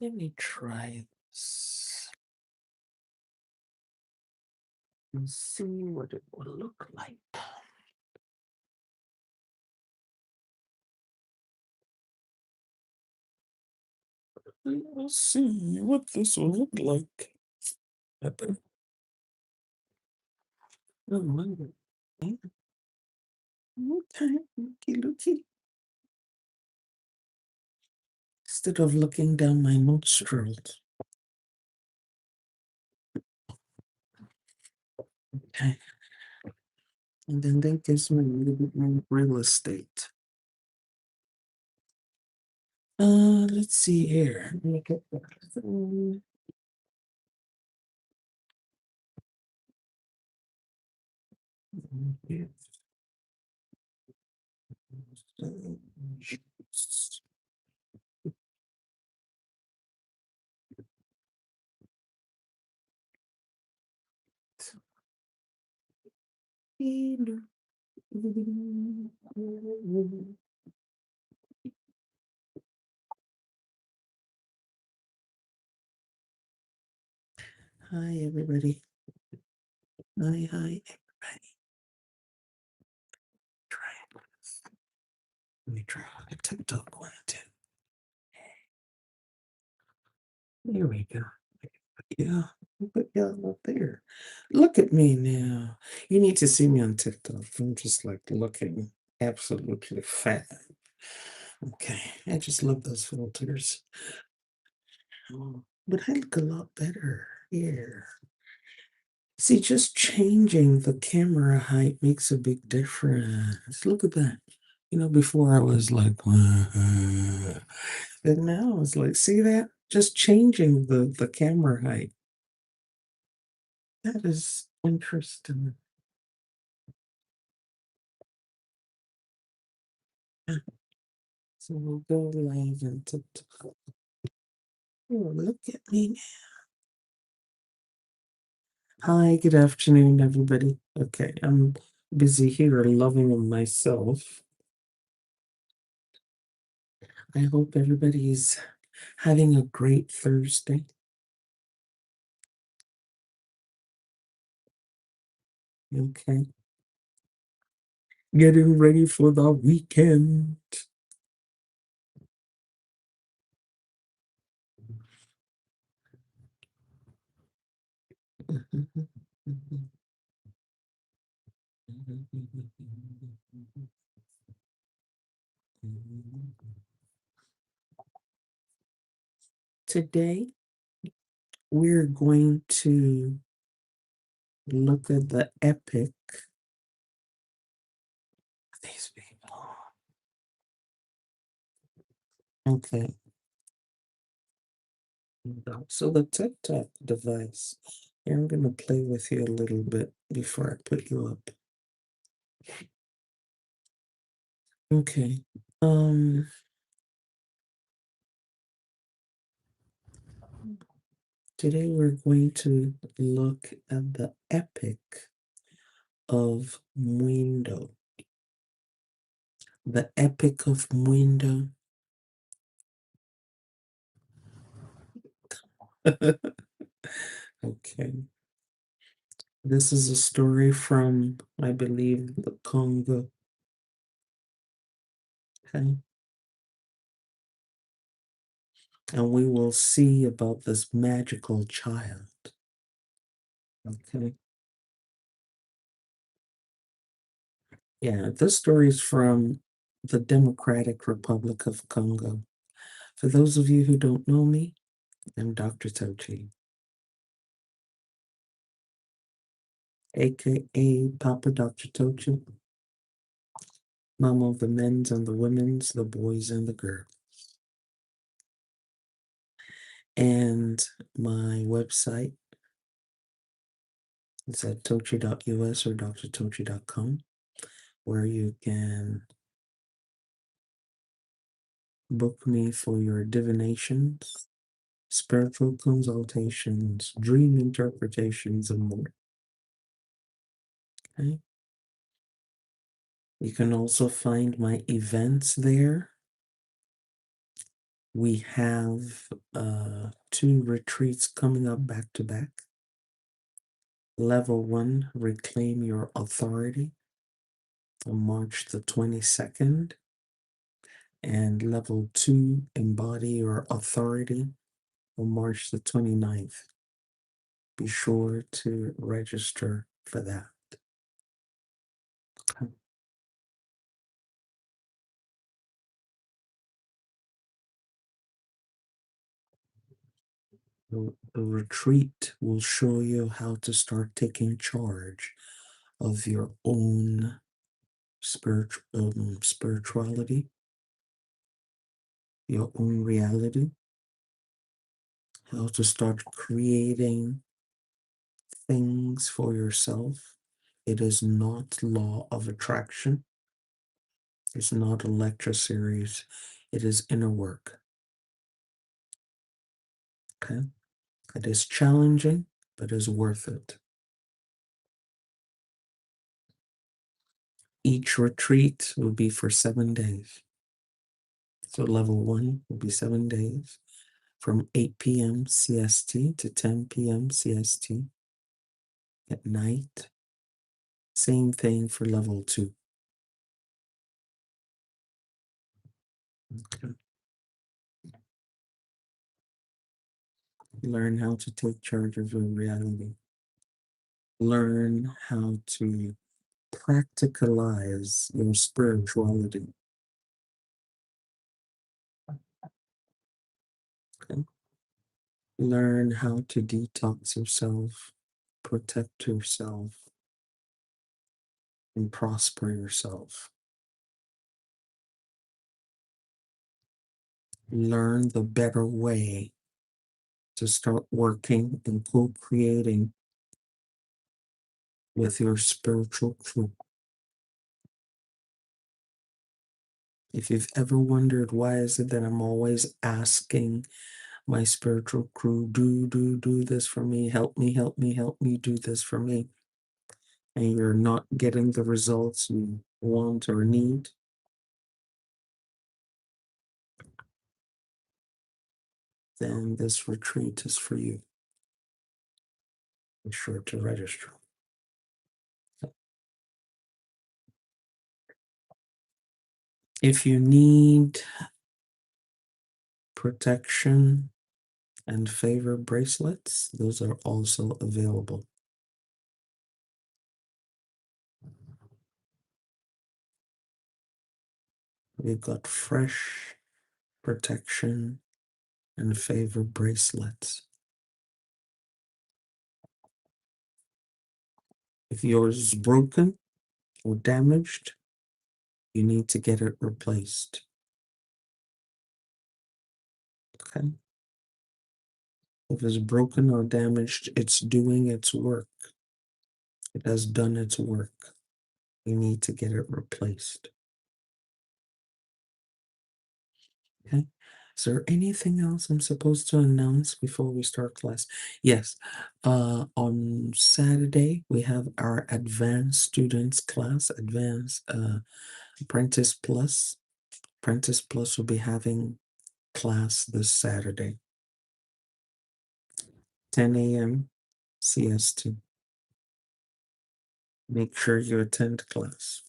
Let me try this and see what it will look like. We'll see what this will look like. Oh, my God. Okay, looky. Instead of looking down my nostrils. Okay. And then that gives me a little bit more real estate. Let's see here. Let me get that. Hi, everybody. Hi, everybody. Try it. Let me try a TikTok one too. There we go. Yeah, put y'all up there. Look at me now. You need to see me on TikTok. I'm just like looking absolutely fat. Okay, I just love those filters. But I look a lot better here. See, just changing the camera height makes a big difference. Look at that. You know, before I was like, and now it's like, see that? Just changing the camera height. That is interesting. So we'll go live and TikTok. Oh, look at me now. Hi, good afternoon, everybody. Okay, I'm busy here loving on myself. I hope everybody's having a great Thursday. Okay. Getting ready for the weekend. Today, we're going to look at the epic of these people. Okay. So the TikTok device. Here, I'm going to play with you a little bit before I put you up. Okay. Today we're going to look at the epic of Mwindo. The epic of Mwindo. Okay. This is a story from, I believe, the Congo. Okay. And we will see about this magical child. Okay. Yeah, this story is from the Democratic Republic of Congo. For those of you who don't know me, I'm Dr. Tochi, aka Papa Dr. Tochi, mama of the men's and the women's, the boys and the girls. And my website is at tochi.us or drtochi.com, where you can book me for your divinations, spiritual consultations, dream interpretations, and more. Okay. You can also find my events there. We have 2 retreats coming up back to back. Level 1, Reclaim Your Authority, on March the 22nd. And level 2, Embody Your Authority, on March the 29th. Be sure to register for that. Okay. The retreat will show you how to start taking charge of your own spirituality, your own reality, how to start creating things for yourself. It is not law of attraction. It's not a lecture series. It is inner work. Okay? It is challenging, but is worth it. Each retreat will be for 7 days. So level 1 will be 7 days from 8 p.m. CST to 10 p.m. CST at night. Same thing for level 2. Okay. Learn how to take charge of your reality. Learn how to practicalize your spirituality. Okay. Learn how to detox yourself, protect yourself, and prosper yourself. Learn the better way to start working and co-creating with your spiritual crew. If you've ever wondered why is it that I'm always asking my spiritual crew, do this for me, help me, do this for me, and you're not getting the results you want or need, then this retreat is for you. Be sure to register. If you need protection and favor bracelets, those are also available. We've got fresh protection and favor bracelets. If yours is broken or damaged, you need to get it replaced. Okay? If it's broken or damaged, it's doing its work. It has done its work. You need to get it replaced. Okay? Is there anything else I'm supposed to announce before we start class? Yes. On Saturday, we have our advanced students class, advanced Apprentice Plus. Apprentice Plus will be having class this Saturday, 10 a.m. CST. Make sure you attend class.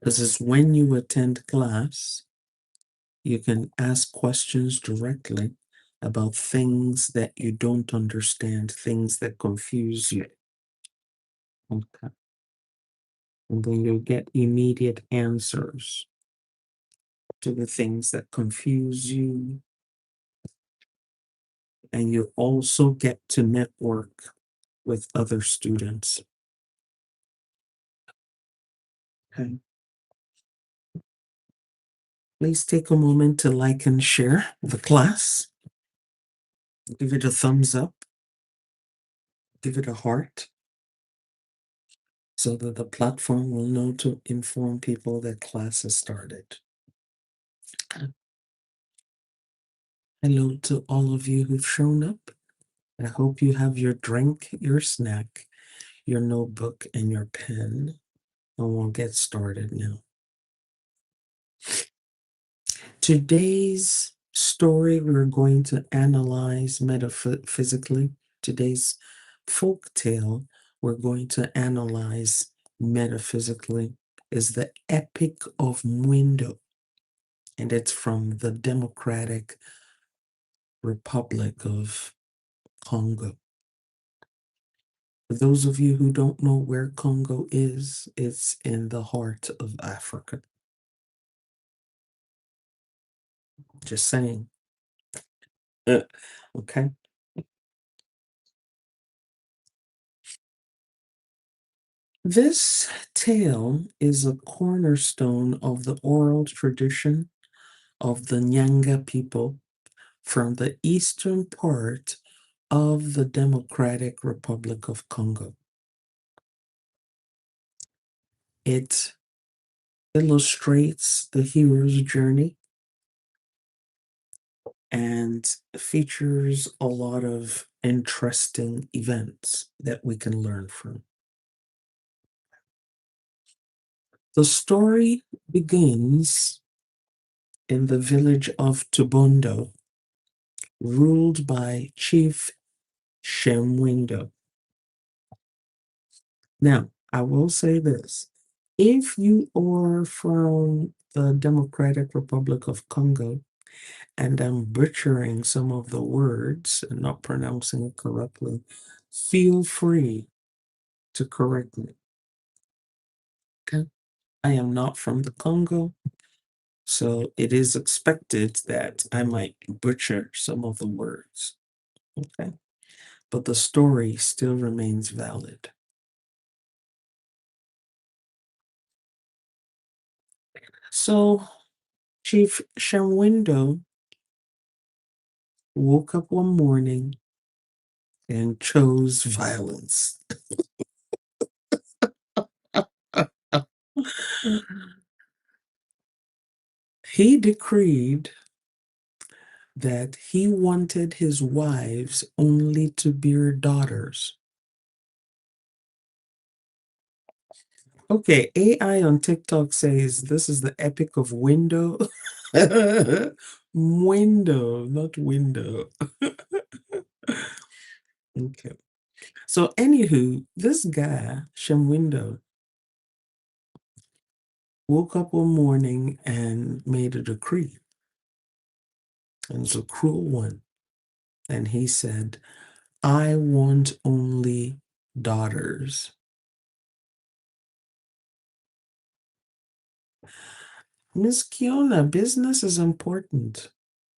This is when you attend class, you can ask questions directly about things that you don't understand, things that confuse you. Okay. And then you'll get immediate answers to the things that confuse you. And you also get to network with other students. Okay. Please take a moment to like and share the class. Give it a thumbs up. Give it a heart so that the platform will know to inform people that class has started. Hello to all of you who've shown up. I hope you have your drink, your snack, your notebook, and your pen. And we'll get started now. Today's story we're going to analyze metaphysically. Today's folk tale we're going to analyze metaphysically is the Epic of Mwindo, and it's from the Democratic Republic of Congo. For those of you who don't know where Congo is, it's in the heart of Africa. Just saying. Okay. This tale is a cornerstone of the oral tradition of the Nyanga people from the eastern part of the Democratic Republic of Congo. It illustrates the hero's journey and features a lot of interesting events that we can learn from. The story begins in the village of Tubondo, ruled by Chief Mwindo. Now, I will say this. If you are from the Democratic Republic of Congo, and I'm butchering some of the words and not pronouncing it correctly, feel free to correct me. Okay? I am not from the Congo, so it is expected that I might butcher some of the words. Okay? But the story still remains valid. So, Chief Shamwindo woke up one morning and chose violence. He decreed that he wanted his wives only to bear daughters. Okay, AI on TikTok says this is the epic of window. Window, not window. Okay. So, anywho, this guy, Shamwindo, woke up one morning and made a decree. And it's a cruel one. And he said, I want only daughters. Miss Kiona, business is important.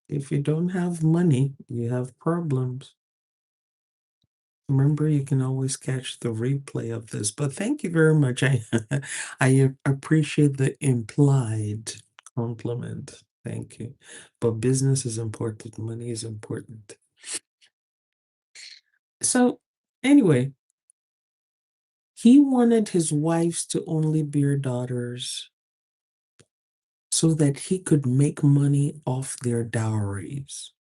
If you don't have money, you have problems. Remember, you can always catch the replay of this. But thank you very much. I appreciate the implied compliment. Thank you. But business is important. Money is important. So, anyway, he wanted his wives to only bear daughters so that he could make money off their dowries.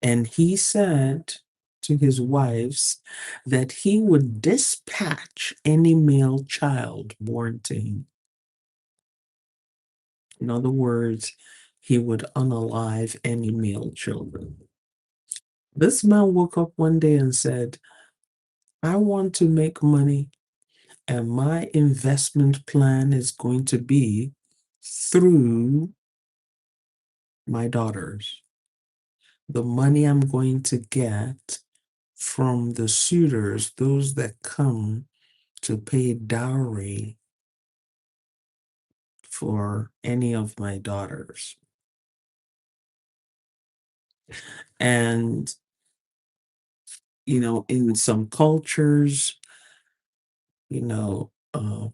And he said to his wives that he would dispatch any male child born to him. In other words, he would unalive any male children. This man woke up one day and said, I want to make money, and my investment plan is going to be through my daughters. The money I'm going to get from the suitors, those that come to pay dowry for any of my daughters. And, in some cultures,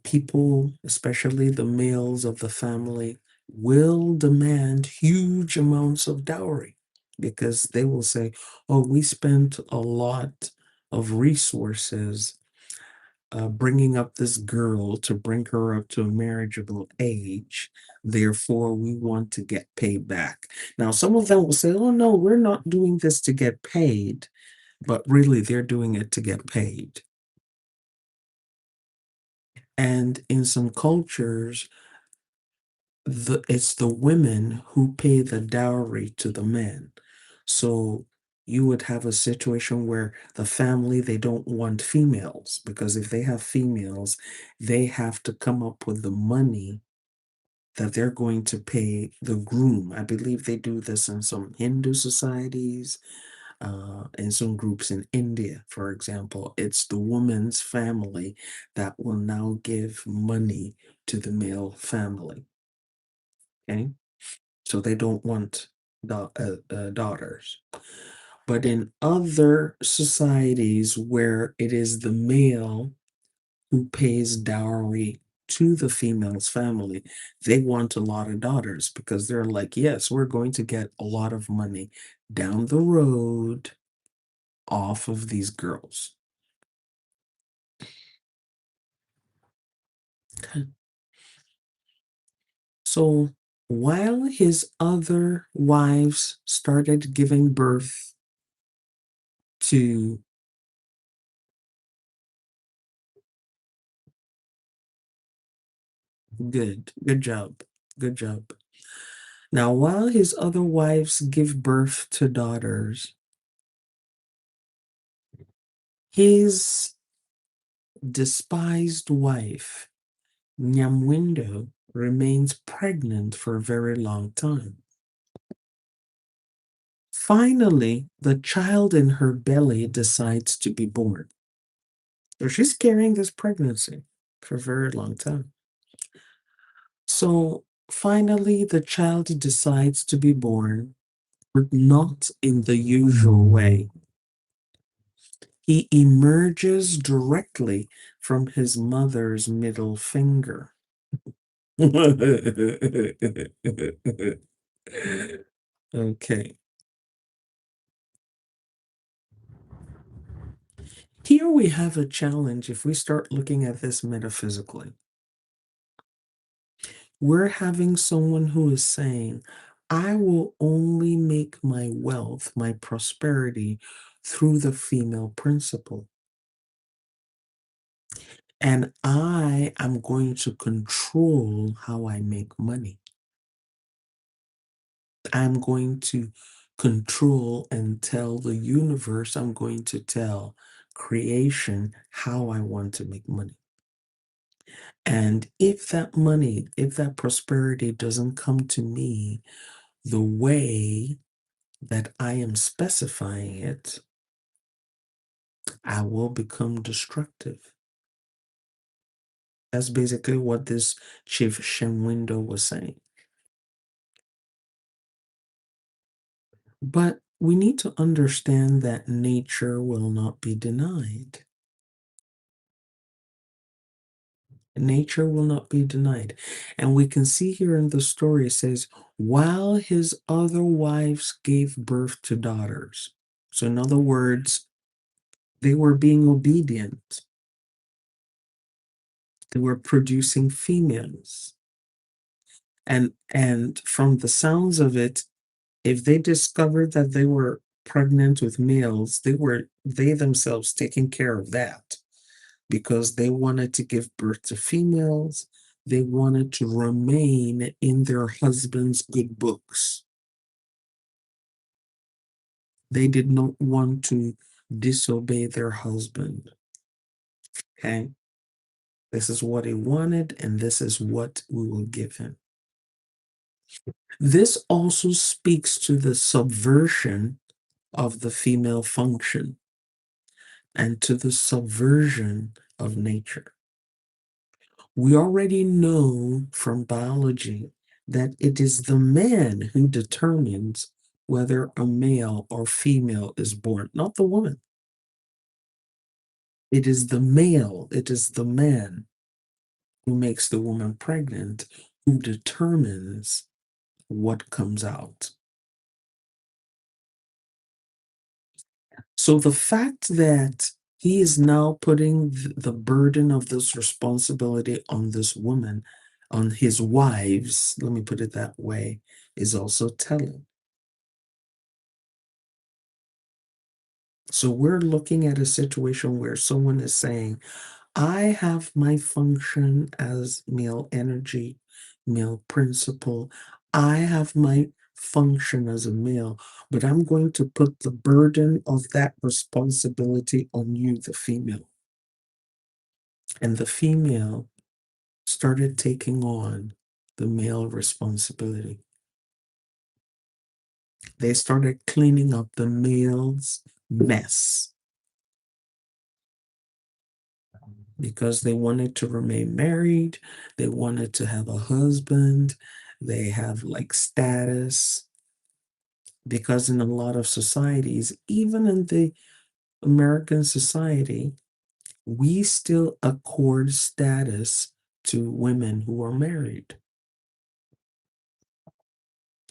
people, especially the males of the family, will demand huge amounts of dowry because they will say, oh, we spent a lot of resources bringing up this girl to bring her up to a marriageable age. Therefore, we want to get paid back. Now, some of them will say, oh, no, we're not doing this to get paid, but really they're doing it to get paid. And in some cultures, it's the women who pay the dowry to the men. So you would have a situation where the family, they don't want females, because if they have females, they have to come up with the money that they're going to pay the groom. I believe they do this in some Hindu societies, in some groups in India, for example. It's the woman's family that will now give money to the male family. Okay, so they don't want daughters. But in other societies where it is the male who pays dowry to the female's family, they want a lot of daughters, because they're like, yes, we're going to get a lot of money down the road off of these girls. Okay. So while his other wives started giving birth to good job. Good job. Now, while his other wives give birth to daughters, his despised wife, Mwindo, remains pregnant for a very long time. Finally, the child in her belly decides to be born. So she's carrying this pregnancy for a very long time. So finally, the child decides to be born, but not in the usual way. He emerges directly from his mother's middle finger. Okay. Here we have a challenge if we start looking at this metaphysically. We're having someone who is saying, I will only make my wealth, my prosperity, through the female principle. And I am going to control how I make money. I'm going to control and tell the universe, I'm going to tell creation how I want to make money. And if that money, if that prosperity doesn't come to me the way that I am specifying it, I will become destructive. That's basically what this Chief Mwindo was saying. But we need to understand that nature will not be denied. Nature will not be denied. And we can see here in the story, it says, while his other wives gave birth to daughters. So in other words, they were being obedient. They were producing females. And from the sounds of it, if they discovered that they were pregnant with males, they themselves taking care of that, because they wanted to give birth to females. They wanted to remain in their husband's good books. They did not want to disobey their husband. Okay? This is what he wanted, and this is what we will give him. This also speaks to the subversion of the female function and to the subversion of nature. We already know from biology that it is the man who determines whether a male or female is born, not the woman. It is the male, it is the man who makes the woman pregnant, who determines what comes out. So the fact that he is now putting the burden of this responsibility on this woman, on his wives, let me put it that way, is also telling. So we're looking at a situation where someone is saying, I have my function as male energy. male principle. I have my function as a male, but I'm going to put the burden of that responsibility on you, the female. And the female started taking on the male responsibility. They started cleaning up the male's mess because they wanted to remain married, they wanted to have a husband, they have like status. Because in a lot of societies, even in the American society, we still accord status to women who are married.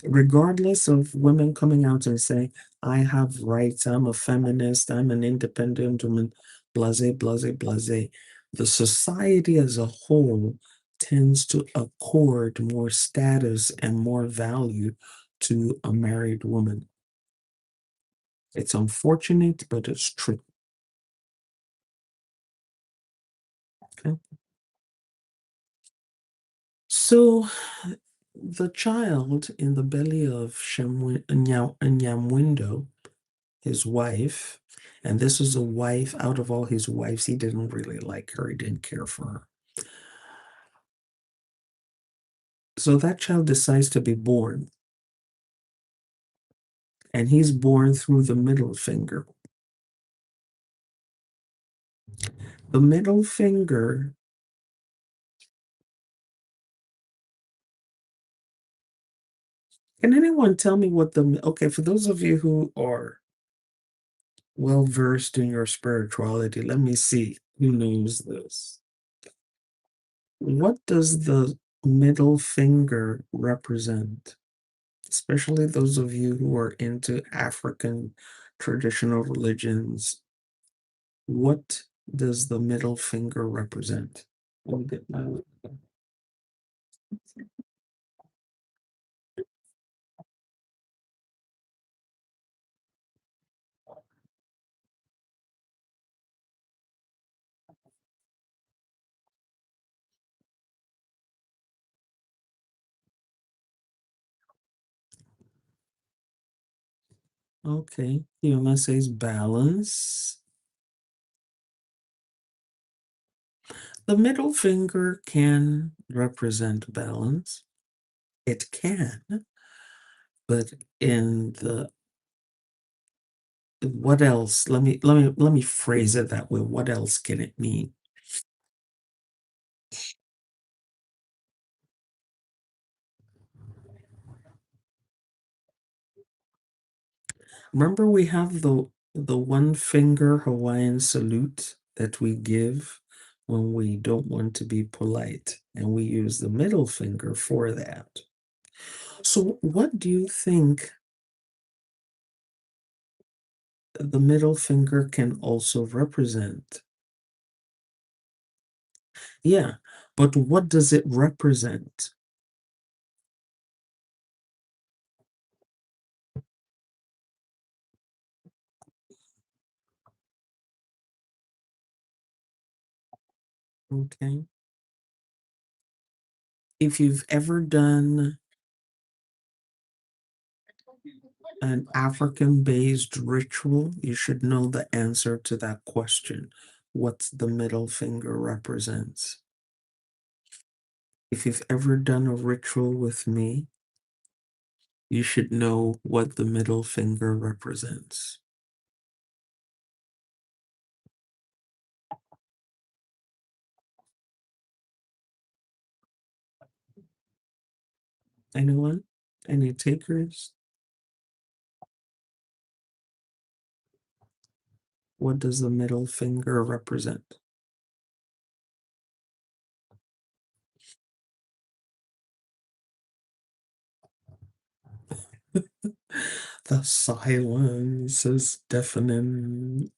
Regardless of women coming out and saying, I have rights, I'm a feminist, I'm an independent woman, blase, blase, blase. The society as a whole tends to accord more status and more value to a married woman. It's unfortunate, but it's true. Okay. So the child in the belly of Mwindo, his wife, and this is a wife, out of all his wives, he didn't really like her, he didn't care for her. So that child decides to be born, and he's born through the middle finger. The middle finger, can anyone tell me what okay, for those of you who are well versed in your spirituality, let me see who knows this. What does the middle finger represent? Especially those of you who are into African traditional religions. What does the middle finger represent? Let me get my. Okay, idioma says balance. The middle finger can represent balance. It can, but in the what else? Let me phrase it that way. What else can it mean? Remember, we have the one finger Hawaiian salute that we give when we don't want to be polite, and we use the middle finger for that. So, what do you think the middle finger can also represent? Yeah, but what does it represent? Okay. If you've ever done an African based ritual, you should know the answer to that question. What the middle finger represents. If you've ever done a ritual with me, you should know what the middle finger represents. Anyone? Any takers? What does the middle finger represent? The silence is deafening.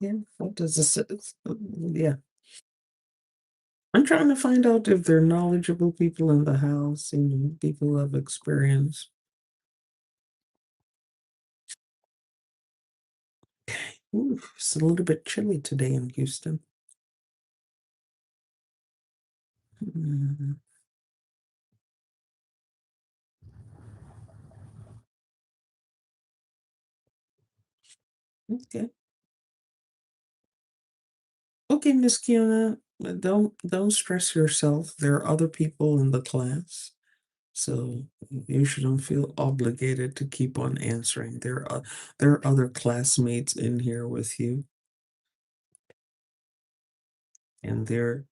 Yeah, what does this? Yeah. I'm trying to find out if they're knowledgeable people in the house, people who have experience. Ooh, it's a little bit chilly today in Houston. Mm, okay. Okay, Miss Kiana, don't stress yourself. There are other people in the class, so you shouldn't feel obligated to keep on answering. There are other classmates in here with you, and they're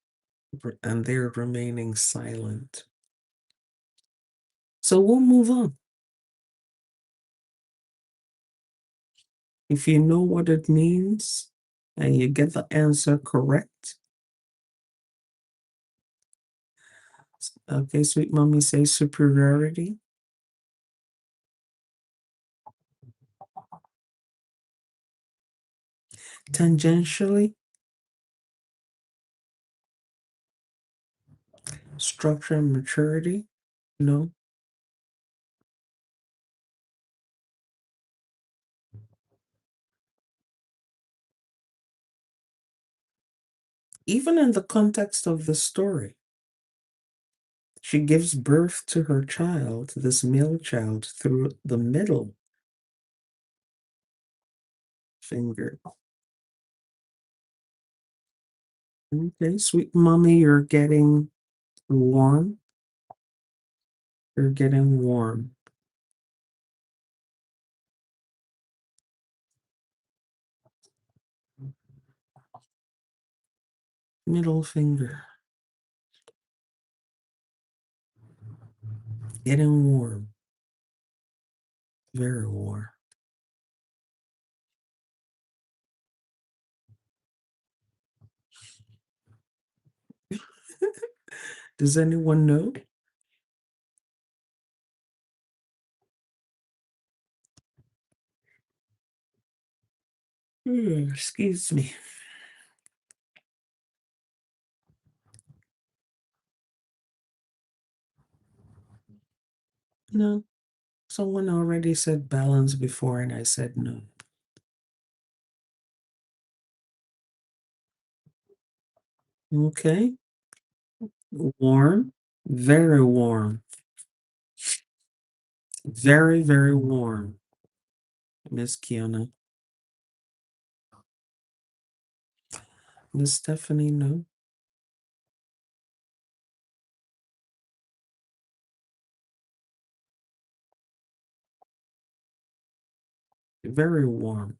remaining silent. So we'll move on. If you know what it means and you get the answer correct, okay, sweet mommy, say superiority, tangentially, structure and maturity. No. Even in the context of the story, she gives birth to her child, this male child, through the middle finger. Okay, sweet mommy, you're getting warm. You're getting warm. Middle finger. Getting warm. Very warm. Does anyone know? Excuse me. No, someone already said balance before, and I said no. Okay, warm, very warm, very, very warm, Miss Kiana. Miss Stephanie, no. Very warm.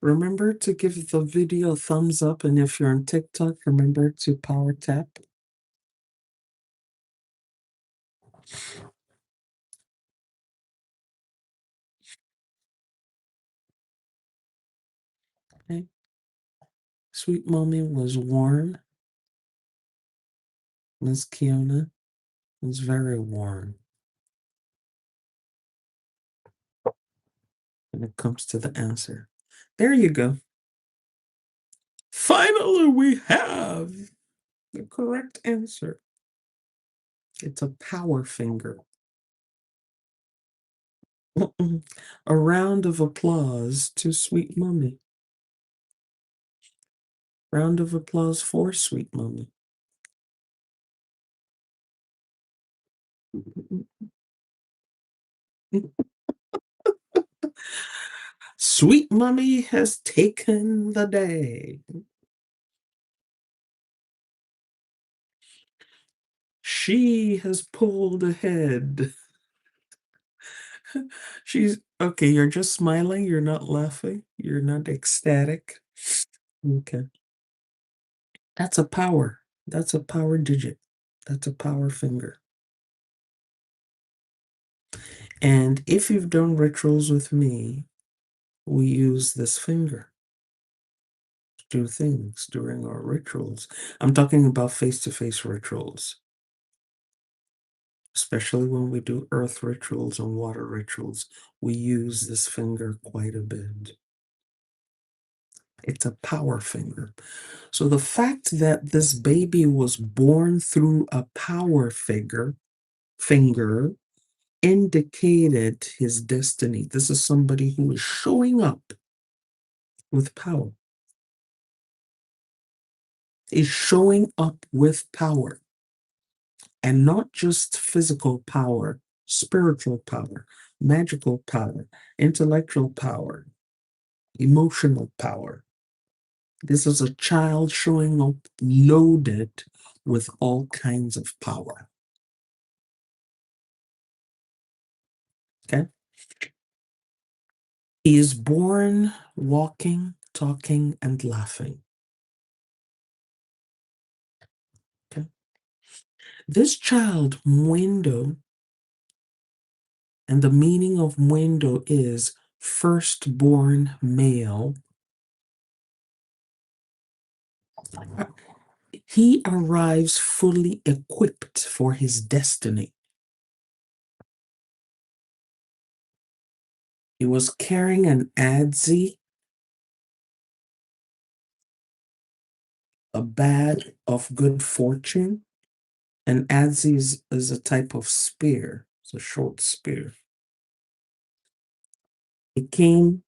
Remember to give the video a thumbs up, and if you're on TikTok, remember to power tap. Okay. Sweet Mommy was warm. Miss Kiana was very warm when it comes to the answer. There you go. Finally, we have the correct answer. It's a power finger. A round of applause to Sweet Mommy. Round of applause for Sweet Mommy. Sweet Mommy has taken the day. She has pulled ahead. She's okay. You're just smiling. You're not laughing. You're not ecstatic. Okay. That's a power. That's a power digit. That's a power finger. And if you've done rituals with me, we use this finger to do things during our rituals. I'm talking about face-to-face rituals, especially when we do earth rituals and water rituals. We use this finger quite a bit. It's a power finger. So the fact that this baby was born through a power finger indicated his destiny. This is somebody who is showing up with power. is showing up with power, and not just physical power, spiritual power, magical power, intellectual power, emotional power. This is a child showing up loaded with all kinds of power. Okay? He is born walking, talking, and laughing. Okay? This child, Mwindo, and the meaning of Mwindo is firstborn male. He arrives fully equipped for his destiny. He was carrying an adze, a bag of good fortune. An adze is a type of spear. It's a short spear. He came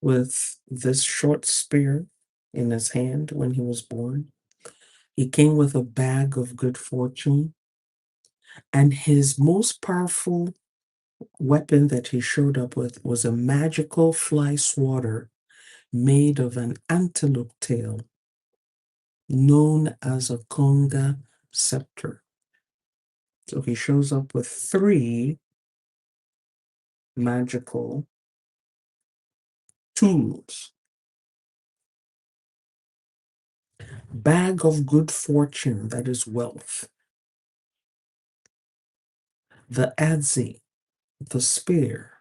with this short spear in his hand when he was born. He came with a bag of good fortune. And his most powerful weapon that he showed up with was a magical fly swatter made of an antelope tail known as a conga scepter. So he shows up with 3 magical tools. Bag of good fortune, that is wealth. The adze, the spear.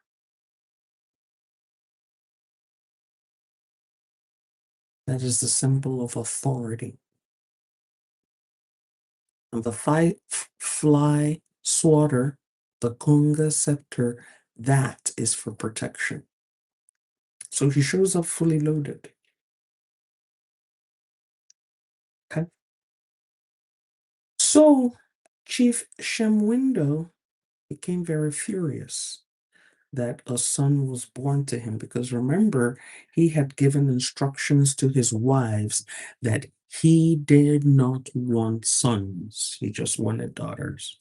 That is the symbol of authority. And the fly swatter, the conga scepter, that is for protection. So he shows up fully loaded. Okay. So Chief Mwindo became very furious that a son was born to him, because remember, he had given instructions to his wives that he did not want sons, he just wanted daughters.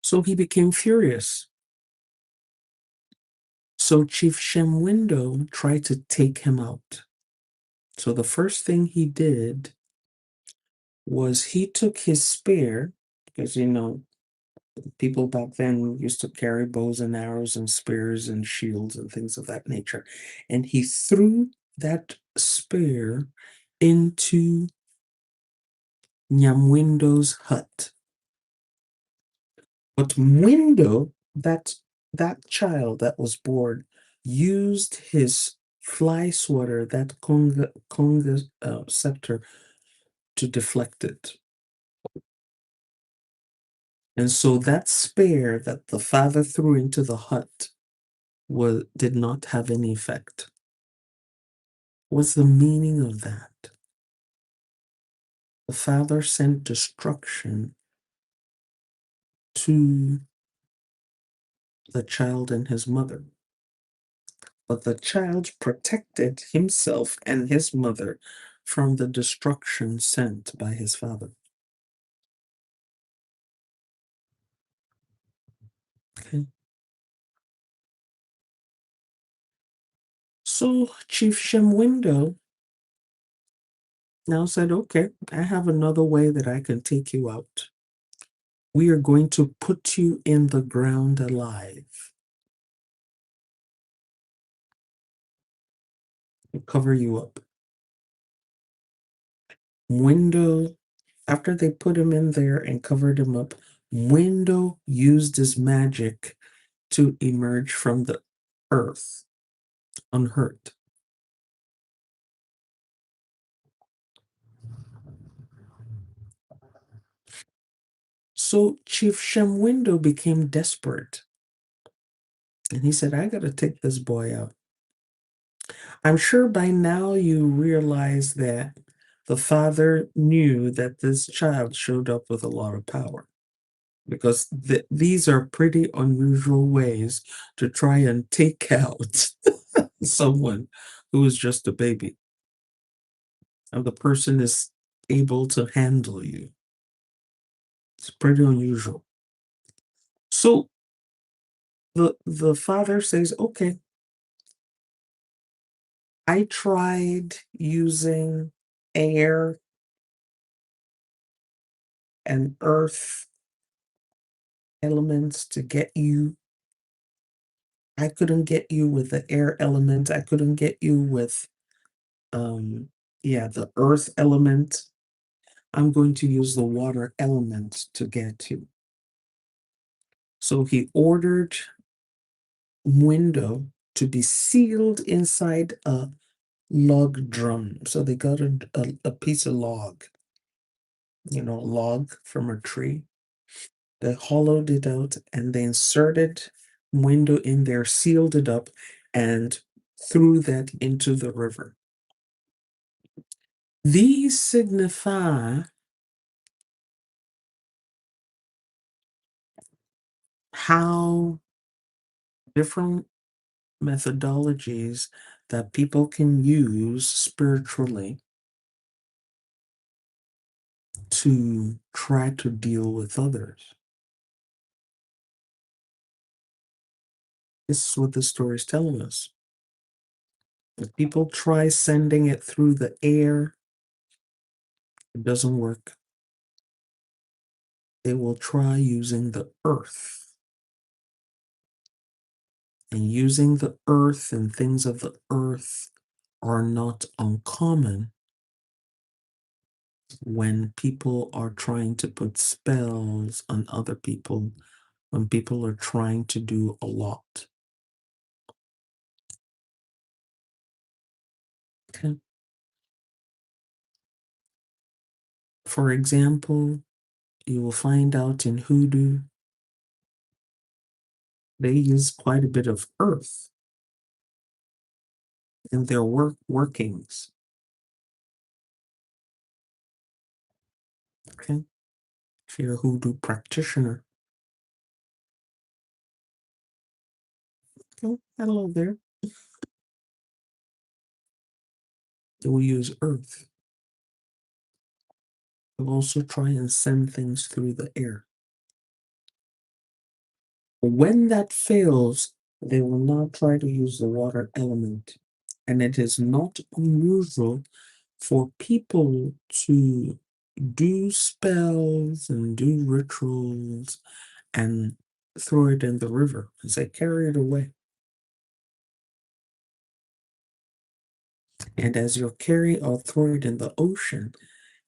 So he became furious. So Chief Mwindo tried to take him out. So the first thing he did was he took his spear, because people back then used to carry bows and arrows and spears and shields and things of that nature. And he threw that spear into Nyamwindo's hut. But Mwindo, that child that was born, used his fly swatter, that conga scepter, to deflect it. And so that spear that the father threw into the hut did not have any effect. What's the meaning of that? The father sent destruction to the child and his mother. But the child protected himself and his mother from the destruction sent by his father. Okay. So Chief Mwindo now said, okay, I have another way that I can take you out. We are going to put you in the ground alive. We'll cover you up. Mwindo, after they put him in there and covered him up, Mwindo used his magic to emerge from the earth unhurt. So Chief Mwindo became desperate. And he said, I got to take this boy out. I'm sure by now you realize that the father knew that this child showed up with a lot of power, because these are pretty unusual ways to try and take out someone who is just a baby. and the person is able to handle you. It's pretty unusual. So the father says, okay, I tried using air and earth elements to get you. I couldn't get you with the air element. I couldn't get you with the earth element. I'm going to use the water element to get you. So he ordered Mwindo to be sealed inside a log drum. So they got a piece of log, log from a tree. They hollowed it out and they inserted Mwindo in there, sealed it up, and threw that into the river. These signify how different methodologies that people can use spiritually to try to deal with others. This is what the story is telling us. If people try sending it through the air, it doesn't work. They will try using the earth. And using the earth and things of the earth are not uncommon when people are trying to put spells on other people, when people are trying to do a lot. Okay. For example, you will find out in hoodoo, they use quite a bit of earth in their workings. Okay. If you're a hoodoo practitioner. Okay, hello there. They will use earth. They'll also try and send things through the air. When that fails, they will now try to use the water element. And it is not unusual for people to do spells and do rituals and throw it in the river and say, carry it away. And as you're carrying or throw it in the ocean,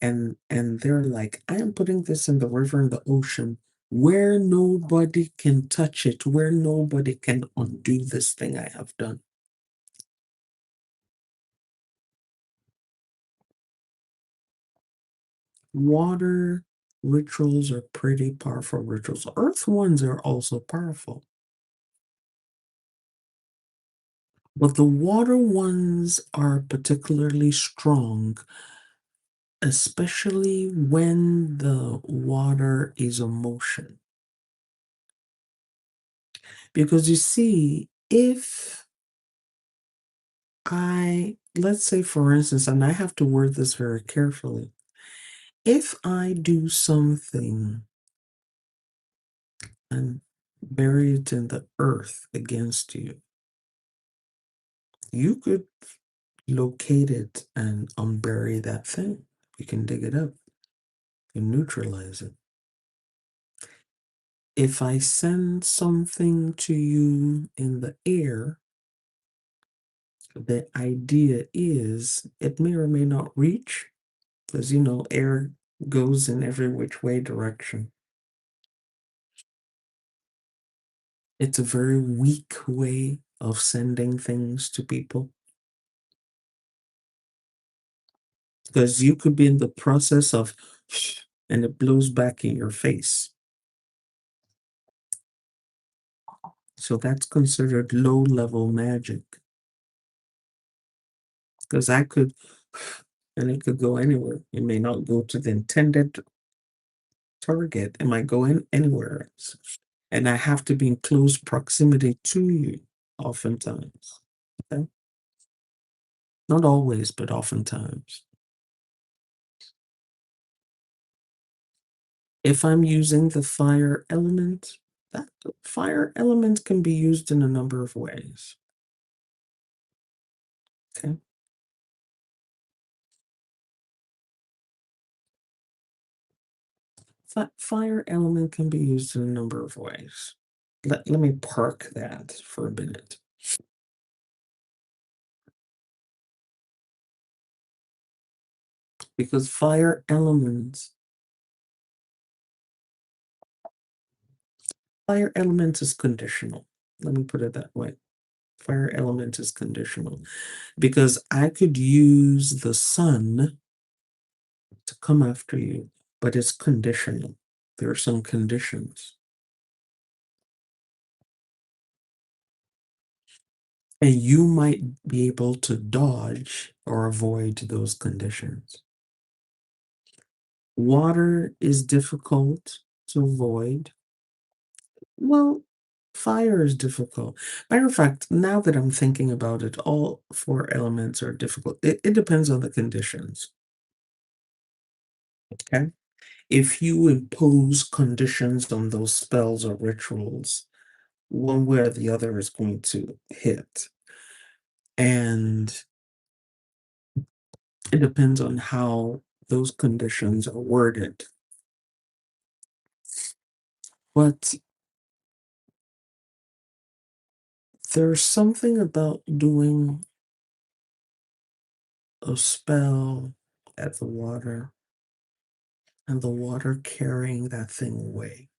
and they're like, I am putting this in the river in the ocean where nobody can touch it, where nobody can undo this thing I have done. Water rituals are pretty powerful rituals. Earth ones are also powerful. But the water ones are particularly strong, especially when the water is a motion. Because you see, if let's say for instance, and I have to word this very carefully, if I do something and bury it in the earth against you, you could locate it and unbury that thing. You can dig it up and neutralize it. If I send something to you in the air, the idea is it may or may not reach, because air goes in every which way direction. It's a very weak way of sending things to people. Because you could be in the process of and it blows back in your face. So that's considered low-level magic. Because I could, and it could go anywhere. It may not go to the intended target. It might go in anywhere else. And I have to be in close proximity to you, oftentimes. Okay? Not always, but oftentimes. If I'm using the fire element, that fire element can be used in a number of ways. Okay. Fire element can be used in a number of ways. Let me park that for a minute. Because fire element is conditional. Let me put it that way. Fire element is conditional because I could use the sun to come after you, but it's conditional. There are some conditions. And you might be able to dodge or avoid those conditions. Water is difficult to avoid. Well, fire is difficult. Matter of fact, now that I'm thinking about it, all four elements are difficult. It depends on the conditions. Okay. If you impose conditions on those spells or rituals, one way or the other is going to hit. And it depends on how those conditions are worded. But there's something about doing a spell at the water and the water carrying that thing away.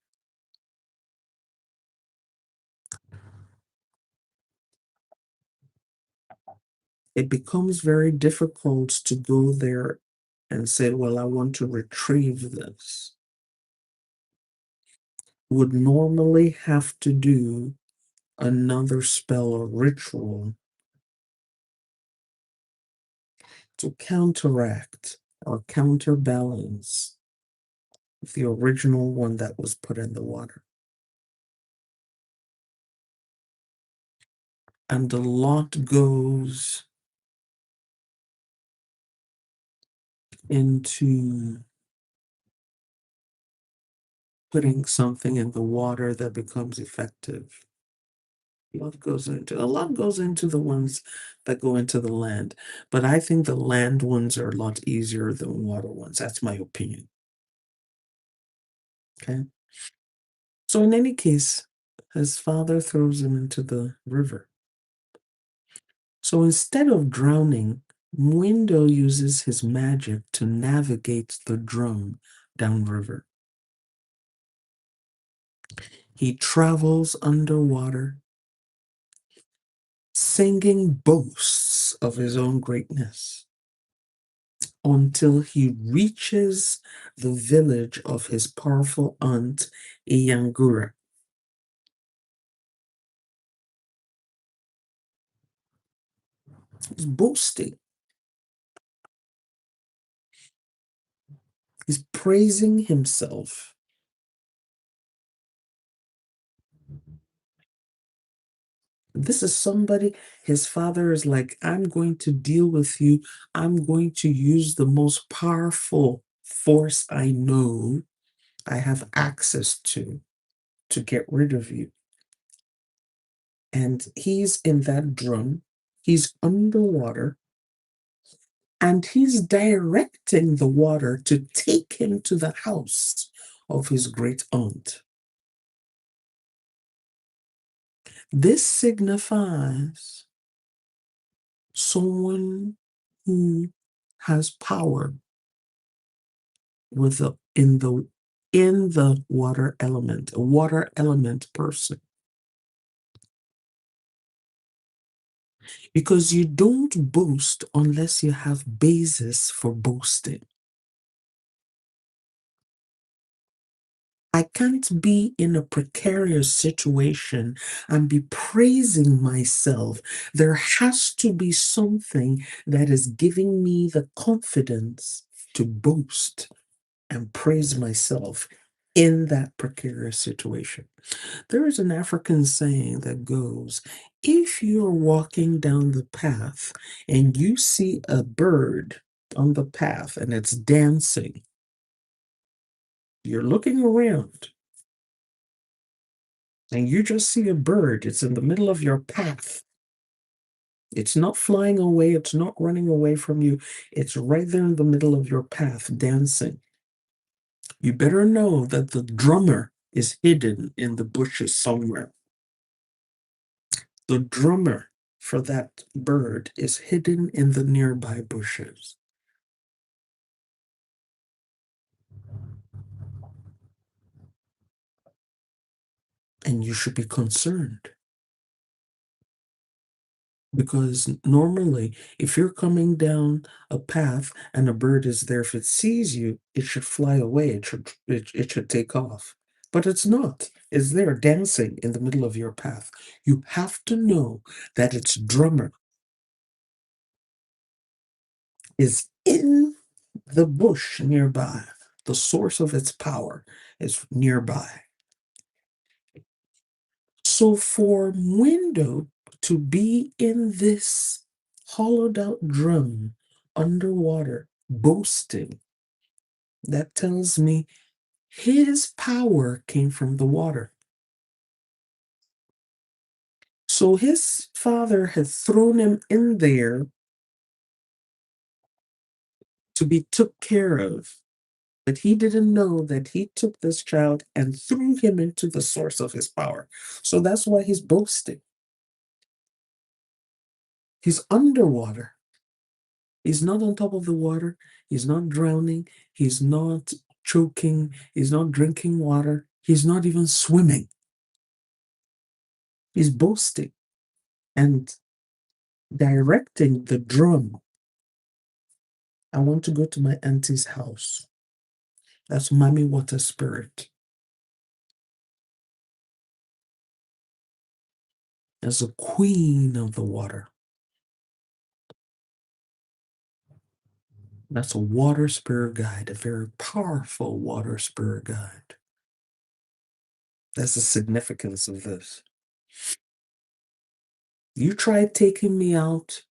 It becomes very difficult to go there and say, well, I want to retrieve this. Would normally have to do another spell or ritual to counteract or counterbalance the original one that was put in the water. And a lot goes into putting something in the water that becomes effective. A lot goes into the ones that go into the land. But I think the land ones are a lot easier than water ones. That's my opinion. Okay. So in any case, his father throws him into the river. So instead of drowning, Mwindo uses his magic to navigate the drum downriver. He travels underwater, singing boasts of his own greatness until he reaches the village of his powerful aunt, Iyangura. He's boasting. He's praising himself. This is somebody, his father is like, I'm going to deal with you. I'm going to use the most powerful force I know, I have access to get rid of you. And he's in that drum, he's underwater, and he's directing the water to take him to the house of his great aunt. This signifies someone who has power with in the water element, a water element person. Because you don't boast unless you have basis for boasting. I can't be in a precarious situation and be praising myself. There has to be something that is giving me the confidence to boast and praise myself in that precarious situation. There is an African saying that goes, if you're walking down the path and you see a bird on the path and it's dancing, You're looking around and you just see a bird. It's in the middle of your path. It's not flying away. It's not running away from you. It's right there in the middle of your path dancing. You better know that the drummer is hidden in the bushes somewhere. The drummer for that bird is hidden in the nearby bushes. And you should be concerned. Because normally, if you're coming down a path and a bird is there, if it sees you, it should fly away. It should take off. But it's not. It's there dancing in the middle of your path. You have to know that its drummer is in the bush nearby. The source of its power is nearby. So for Mwindo to be in this hollowed out drum underwater, boasting, that tells me his power came from the water. So his father had thrown him in there to be took care of. But he didn't know that he took this child and threw him into the source of his power. So that's why he's boasting. He's underwater. He's not on top of the water. He's not drowning. He's not choking. He's not drinking water. He's not even swimming. He's boasting and directing the drum. I want to go to my auntie's house. That's Mommy Water Spirit. As a queen of the water. That's a water spirit guide, a very powerful water spirit guide. That's the significance of this. You tried taking me out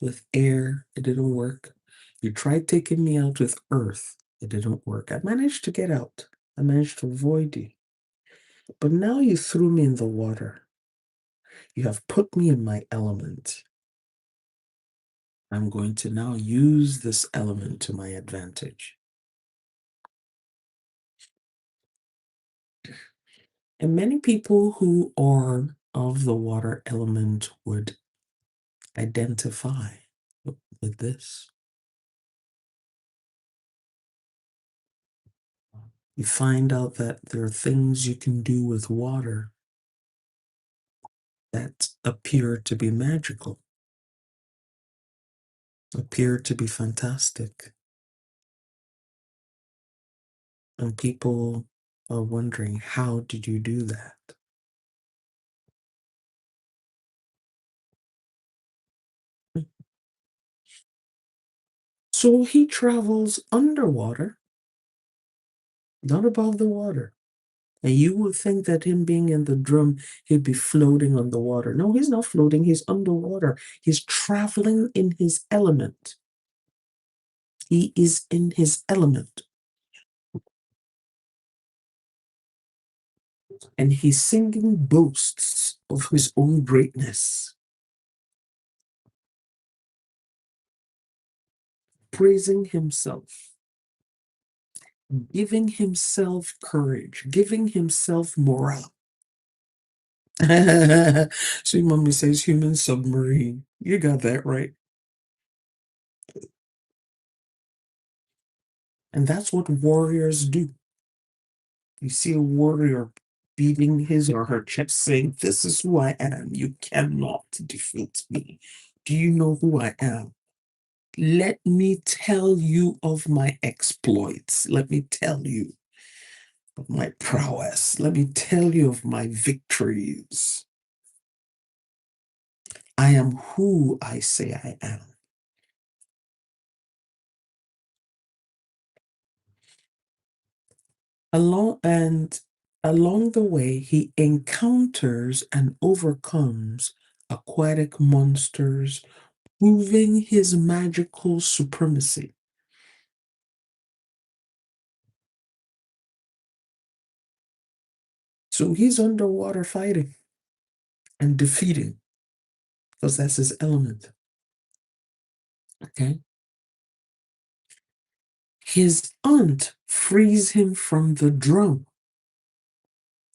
with air, it didn't work. You tried taking me out with earth, it didn't work. I managed to get out. I managed to avoid you. But now you threw me in the water. You have put me in my element. I'm going to now use this element to my advantage. And many people who are of the water element would identify with this. You find out that there are things you can do with water that appear to be magical, appear to be fantastic. And people are wondering, how did you do that? So he travels underwater, not above the water. And you would think that him being in the drum, he'd be floating on the water. No, he's not floating, he's underwater. He's traveling in his element. He is in his element. And he's singing boasts of his own greatness, praising himself, giving himself courage, giving himself morale. Sweet Mommy says human submarine. You got that right. And that's what warriors do. You see a warrior beating his or her chest saying, "This is who I am. You cannot defeat me. Do you know who I am? Let me tell you of my exploits. Let me tell you of my prowess. Let me tell you of my victories. I am who I say I am." Along the way, he encounters and overcomes aquatic monsters, proving his magical supremacy. So he's underwater fighting and defeating because that's his element. Okay. His aunt frees him from the drum.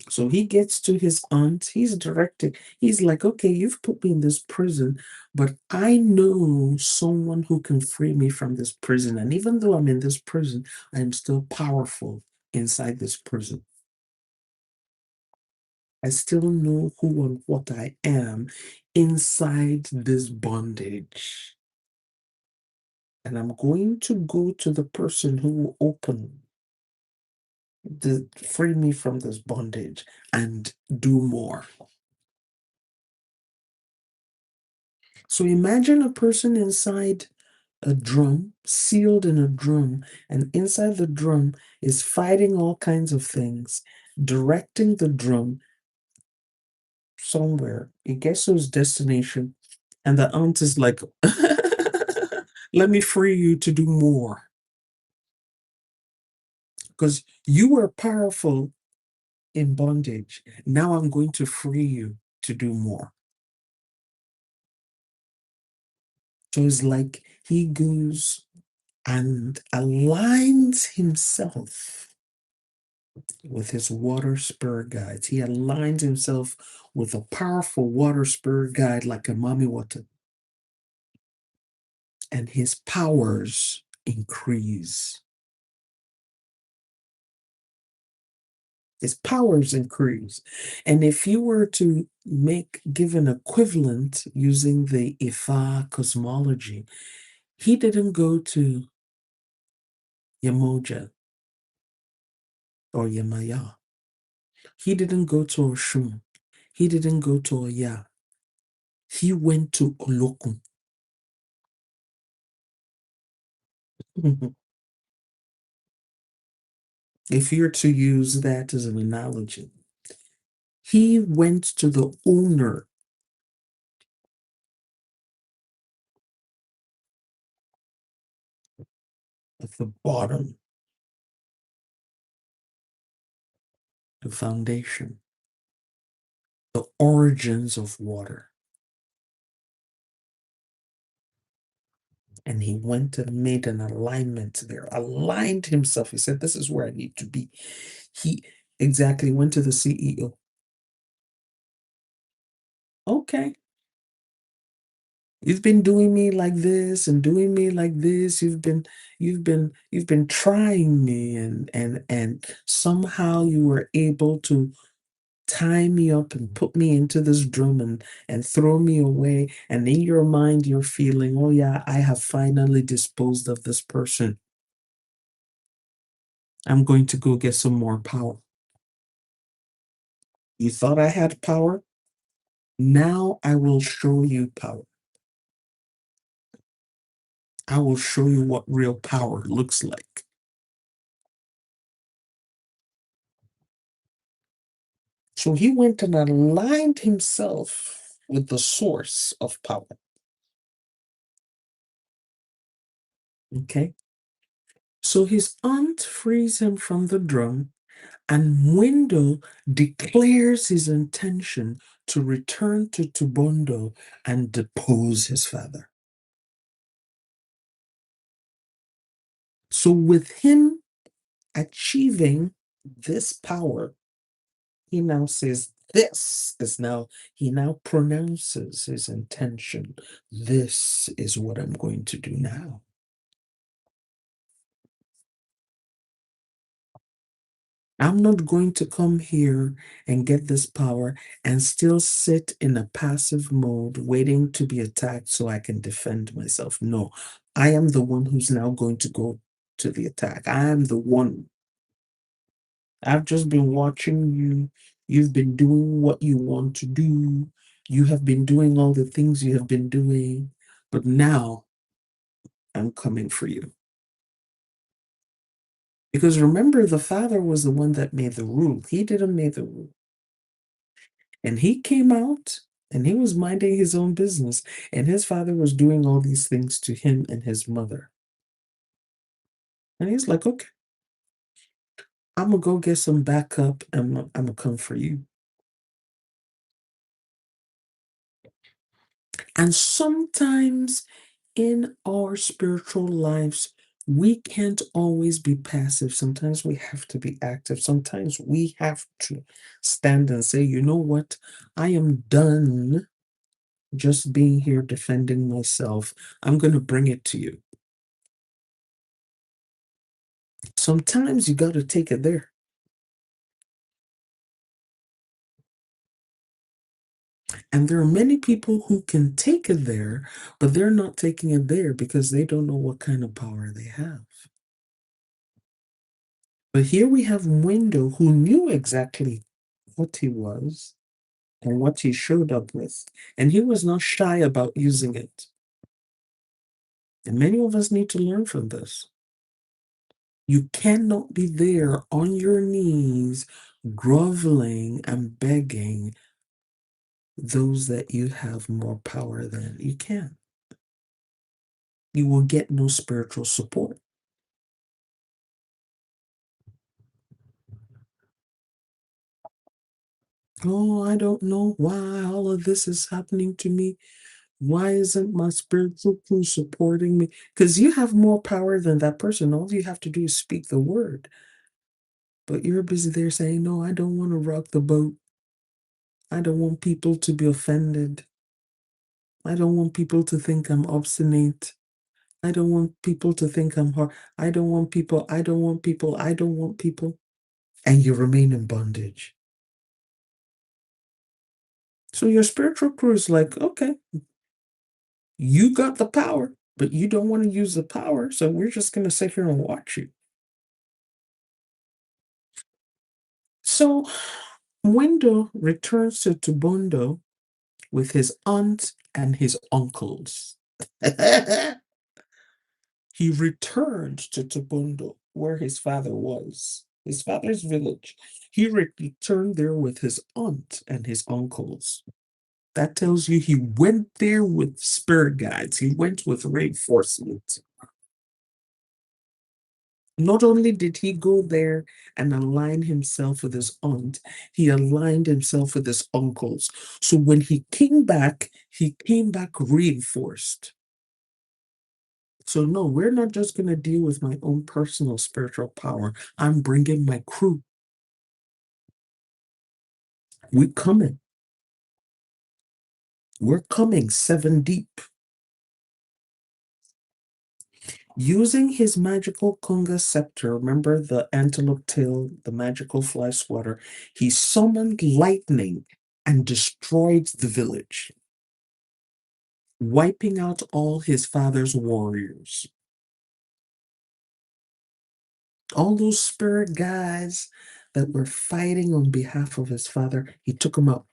So he gets to his aunt, he's directed, he's like, okay, you've put me in this prison, but I know someone who can free me from this prison. And even though I'm in this prison, I am still powerful inside this prison. I still know who and what I am inside this bondage. And I'm going to go to the person who will open free me from this bondage and do more. So imagine a person inside a drum, sealed in a drum, and inside the drum is fighting all kinds of things, directing the drum somewhere. It gets to its destination, and the aunt is like, let me free you to do more. Because you were powerful in bondage. Now I'm going to free you to do more. So it's like he goes and aligns himself with his water spirit guides. He aligns himself with a powerful water spirit guide like a mommy water. And his powers increase. His powers increase. And if you were to give an equivalent using the Ifa cosmology, he didn't go to Yamoja or Yamaya. He didn't go to Oshun. He didn't go to Oya. He went to Olokun. If you're to use that as an analogy, he went to the owner of the bottom, the foundation, the origins of water. And he went and made an alignment there, aligned himself. He said, this is where I need to be. He exactly went to the CEO. Okay. You've been doing me like this and doing me like this. You've been trying me and somehow you were able to tie me up and put me into this drum and throw me away. And in your mind, you're feeling, oh yeah, I have finally disposed of this person. I'm going to go get some more power. You thought I had power? Now I will show you power. I will show you what real power looks like. So he went and aligned himself with the source of power. Okay. So his aunt frees him from the drum, and Mwindo declares his intention to return to Tubondo and depose his father. So with him achieving this power, he now says, he now pronounces his intention. This is what I'm going to do now. I'm not going to come here and get this power and still sit in a passive mode waiting to be attacked so I can defend myself. No, I am the one who's now going to go to the attack. I am the one. I've just been watching you. You've been doing what you want to do. You have been doing all the things you have been doing. But now I'm coming for you. Because remember, the father was the one that made the rule. He didn't make the rule. And he came out and he was minding his own business. And his father was doing all these things to him and his mother. And he's like, okay. I'm gonna go get some backup and I'm gonna come for you. And sometimes in our spiritual lives, we can't always be passive. Sometimes we have to be active. Sometimes we have to stand and say, you know what? I am done just being here defending myself. I'm going to bring it to you. Sometimes you got to take it there. And there are many people who can take it there, but they're not taking it there because they don't know what kind of power they have. But here we have Mwindo who knew exactly what he was and what he showed up with. And he was not shy about using it. And many of us need to learn from this. You cannot be there on your knees, groveling and begging those that you have more power than. You can't. You will get no spiritual support. Oh, I don't know why all of this is happening to me. Why isn't my spiritual crew supporting me? Because you have more power than that person. All you have to do is speak the word. But you're busy there saying, no, I don't want to rock the boat. I don't want people to be offended. I don't want people to think I'm obstinate. I don't want people to think I'm hard. I don't want people. I don't want people. I don't want people. And you remain in bondage. So your spiritual crew is like, okay, you got the power, but you don't want to use the power. So we're just going to sit here and watch you. So Mwindo returns to Tubondo with his aunt and his uncles. He returned to Tubondo, where his father was, his father's village. He returned there with his aunt and his uncles. That tells you he went there with spirit guides. He went with reinforcement. Not only did he go there and align himself with his aunt, he aligned himself with his uncles. So when he came back reinforced. So, no, we're not just going to deal with my own personal spiritual power. I'm bringing my crew. We're coming. We're coming 7 deep. Using his magical conga scepter, remember the antelope tail, the magical fly swatter, he summoned lightning and destroyed the village, wiping out all his father's warriors. All those spirit guys that were fighting on behalf of his father, he took them out.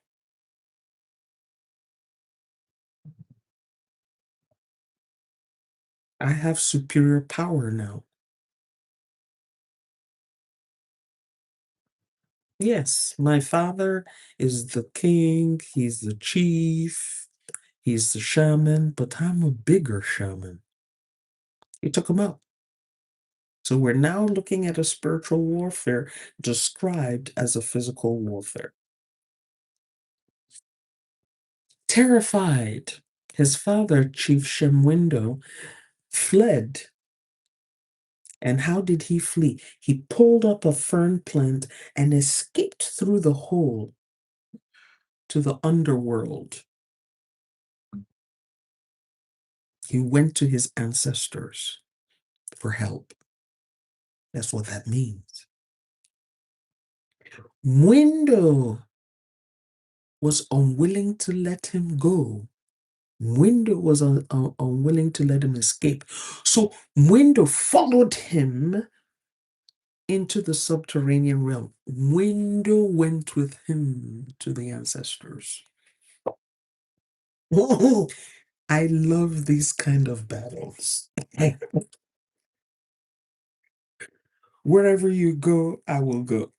I have superior power now. Yes, my father is the king, he's the chief, he's the shaman, but I'm a bigger shaman. He took him out. So we're now looking at a spiritual warfare described as a physical warfare. Terrified, his father, Chief Mwindo, fled. And how did he flee? He pulled up a fern plant and escaped through the hole to the underworld. He went to his ancestors for help. That's what that means. Mwindo was unwilling to let him go. Mwindo was unwilling to let him escape. So Mwindo followed him into the subterranean realm. Mwindo went with him to the ancestors. I love these kind of battles. Wherever you go, I will go.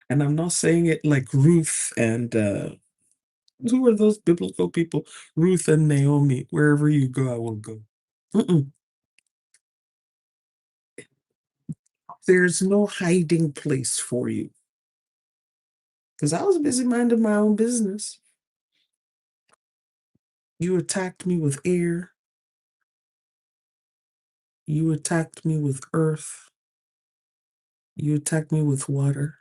And I'm not saying it like Ruth and who are those biblical people? Ruth and Naomi. Wherever you go, I will go. Mm-mm. There's no hiding place for you. Because I was busy minding my own business. You attacked me with air. You attacked me with earth. You attacked me with water.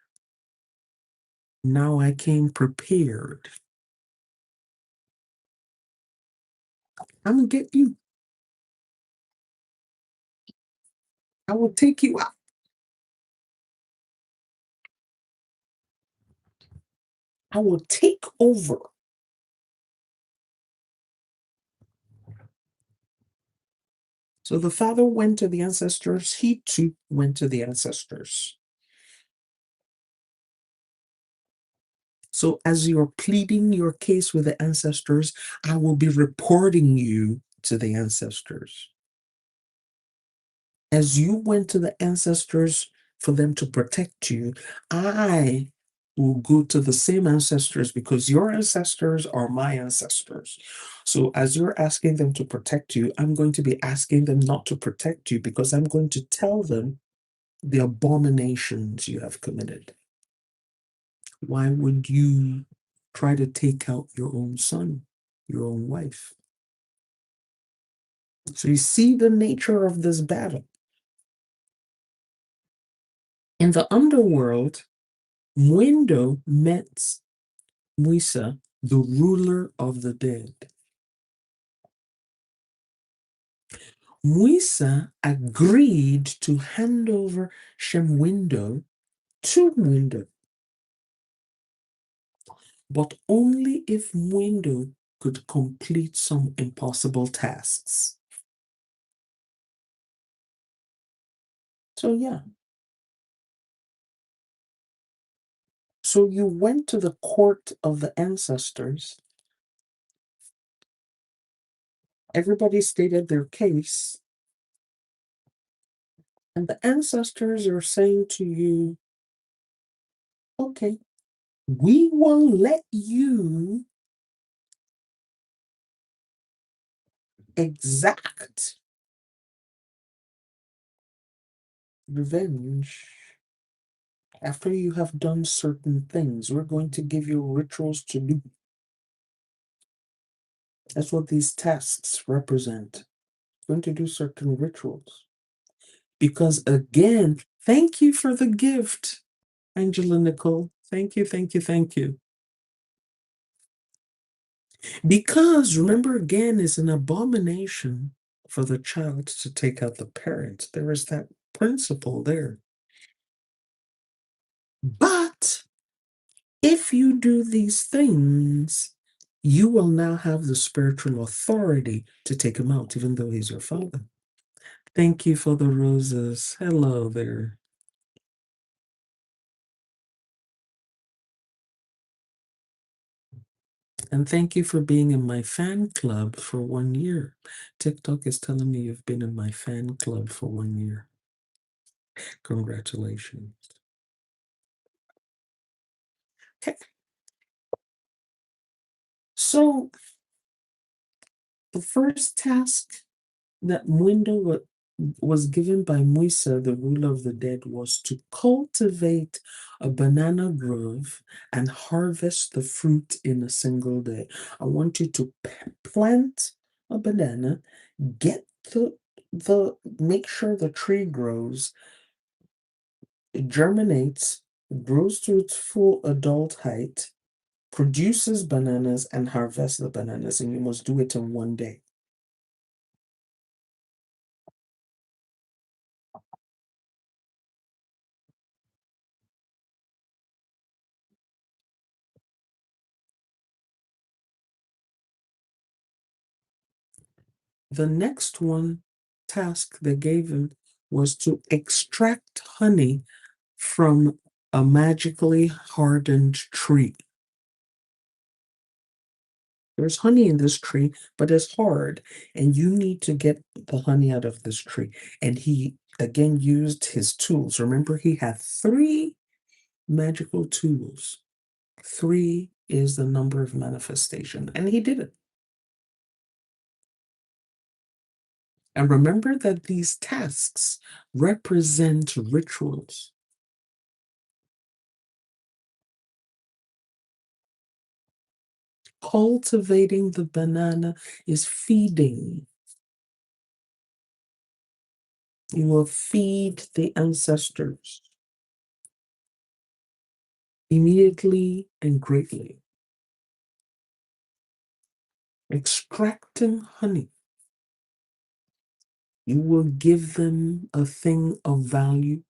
Now I came prepared. I'm going to get you. I will take you out. I will take over. So the father went to the ancestors. He too went to the ancestors. So as you're pleading your case with the ancestors, I will be reporting you to the ancestors. As you went to the ancestors for them to protect you, I will go to the same ancestors because your ancestors are my ancestors. So as you're asking them to protect you, I'm going to be asking them not to protect you because I'm going to tell them the abominations you have committed. Why would you try to take out your own son, your own wife? So you see the nature of this battle. In the underworld, Mwindo met Mwisa, the ruler of the dead. Mwisa agreed to hand over Mwindo to Mwindo, but only if Mwindo could complete some impossible tasks. So yeah. So you went to the court of the ancestors. Everybody stated their case. And the ancestors are saying to you, okay, we will let you exact revenge after you have done certain things. We're going to give you rituals to do. That's what these tasks represent. We're going to do certain rituals. Because again, thank you for the gift, Angela Nicole. Thank you, thank you, thank you. Because remember, again, it's an abomination for the child to take out the parent. There is that principle there. But if you do these things, you will now have the spiritual authority to take him out, even though he's your father. Thank you for the roses. Hello there. And thank you for being in my fan club for 1 year. TikTok is telling me you've been in my fan club for 1 year. Congratulations. Okay. So the first task that Mwindo was given by Mwisa, the ruler of the dead, was to cultivate a banana grove and harvest the fruit in a single day. I want you to plant a banana, get make sure the tree grows, it germinates, grows to its full adult height, produces bananas, and harvests the bananas, and you must do it in 1 day. The next one task they gave him was to extract honey from a magically hardened tree. There's honey in this tree, but it's hard, and you need to get the honey out of this tree. And he again used his tools. Remember, he had 3 magical tools. 3 is the number of manifestation, and he did it. And remember that these tasks represent rituals. Cultivating the banana is feeding. You will feed the ancestors immediately and greatly. Extracting honey. You will give them a thing of value.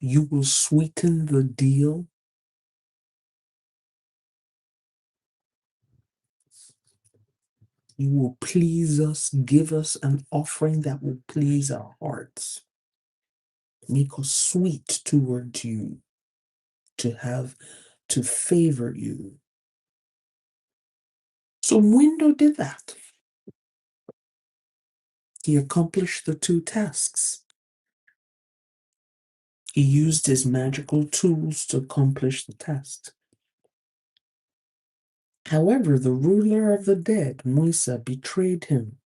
You will sweeten the deal. You will please us, give us an offering that will please our hearts. Make us sweet towards you, to favor you. So Mwindo did that. He accomplished the two tasks. He used his magical tools to accomplish the task. However, the ruler of the dead, Muisa, betrayed him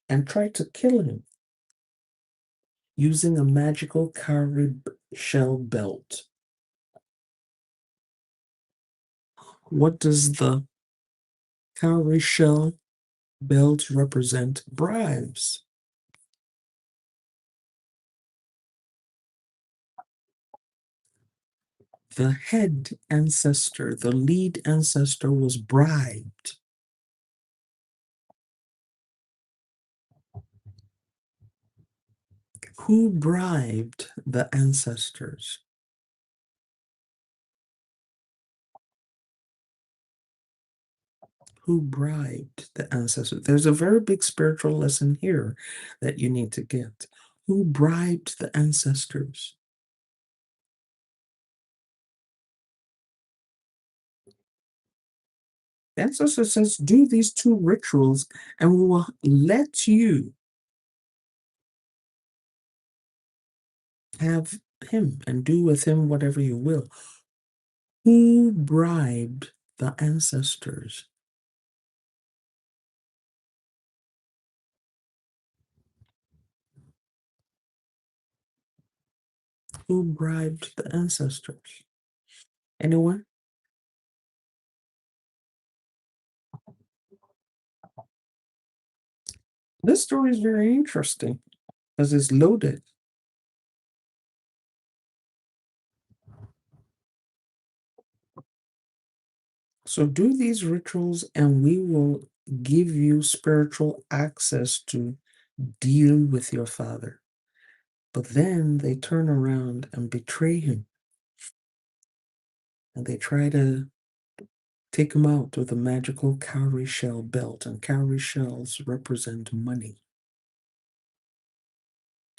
and tried to kill him using a magical cowrie shell belt. What does the cowrie shell belt represent? Bribes. The head ancestor, the lead ancestor, was bribed. Who bribed the ancestors? Who bribed the ancestors? There's a very big spiritual lesson here that you need to get. Who bribed the ancestors? The ancestor says, do these two rituals and we will let you have him and do with him whatever you will. Who bribed the ancestors? Who bribed the ancestors? Anyone? This story is very interesting because it's loaded. So do these rituals and we will give you spiritual access to deal with your father. But then they turn around and betray him. And they try to take him out with a magical cowrie shell belt. And cowrie shells represent money.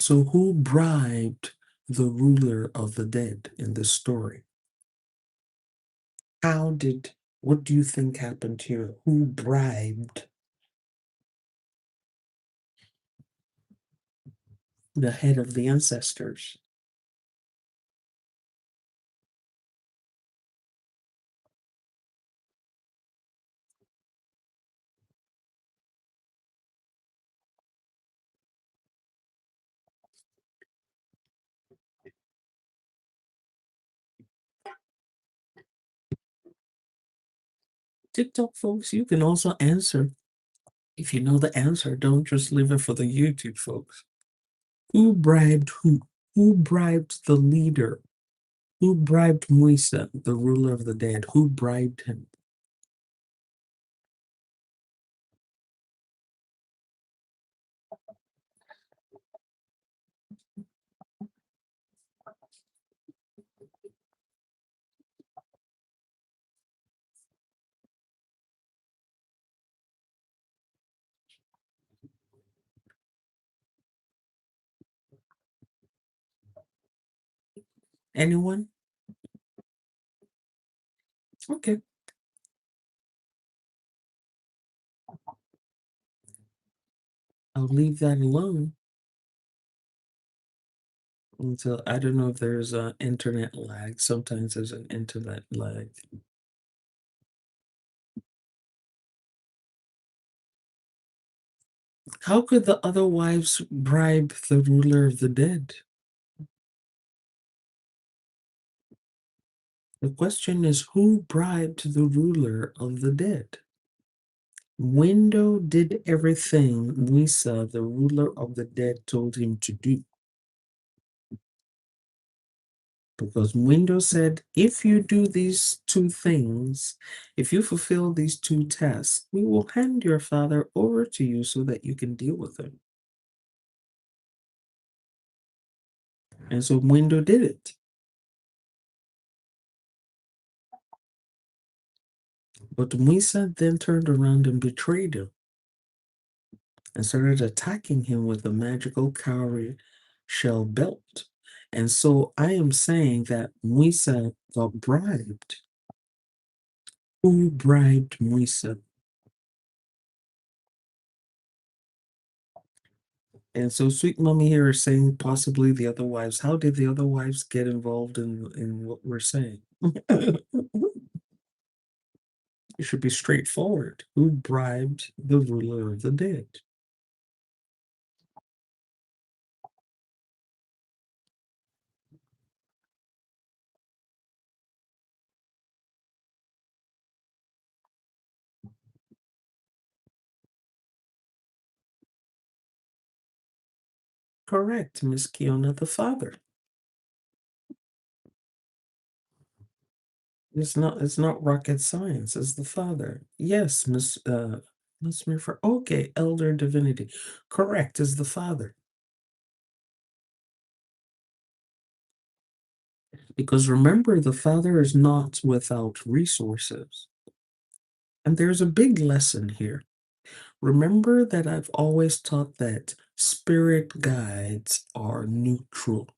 So who bribed the ruler of the dead in this story? What do you think happened here? Who bribed the head of the ancestors? TikTok folks, you can also answer. If you know the answer, don't just leave it for the YouTube folks. Who bribed who? Who bribed the leader? Who bribed Muisa, the ruler of the dead? Who bribed him? Anyone? Okay. I'll leave that alone until I don't know if there's an internet lag. Sometimes there's an internet lag. How could the other wives bribe the ruler of the dead? The question is, who bribed the ruler of the dead? Mwindo did everything Mwisa, the ruler of the dead, told him to do. Because Mwindo said, if you do these two things, if you fulfill these two tasks, we will hand your father over to you so that you can deal with him. And so Mwindo did it. But Mwisa then turned around and betrayed him and started attacking him with a magical cowrie shell belt. And so I am saying that Mwisa got bribed. Who bribed Mwisa? And so Sweet Mommy here is saying possibly the other wives. How did the other wives get involved in what we're saying? It should be straightforward. Who bribed the ruler of the dead? Correct, Miss Kiona, the father. It's not rocket science, it's the father. Yes, Miss Mirfer. Okay, elder divinity. Correct, is the father. Because remember, the father is not without resources. And there's a big lesson here. Remember that I've always taught that spirit guides are neutral.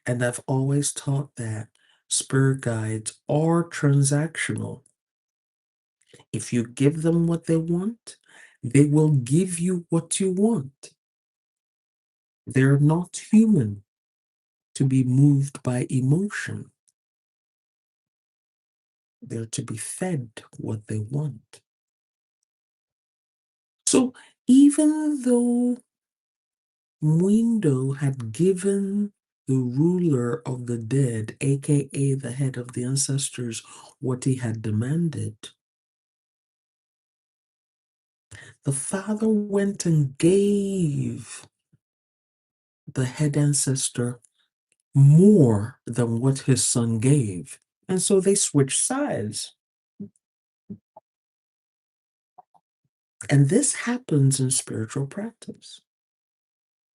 And I've always taught that spirit guides are transactional. If you give them what they want, they will give you what you want. They're not human to be moved by emotion. They're to be fed what they want. So even though Mwindo had given the ruler of the dead, aka the head of the ancestors, what he had demanded, the father went and gave the head ancestor more than what his son gave. And so they switched sides. And this happens in spiritual practice.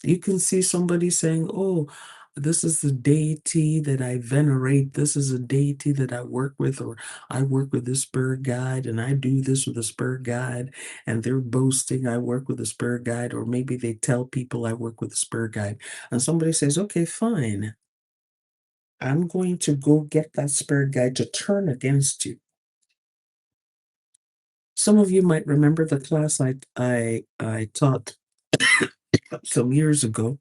You can see somebody saying, oh, this is the deity that I venerate. This is a deity that I work with, or I work with this spirit guide and I do this with a spirit guide. And they're boasting, I work with a spirit guide, or maybe they tell people I work with a spirit guide. And somebody says, okay, fine. I'm going to go get that spirit guide to turn against you. Some of you might remember the class I taught some years ago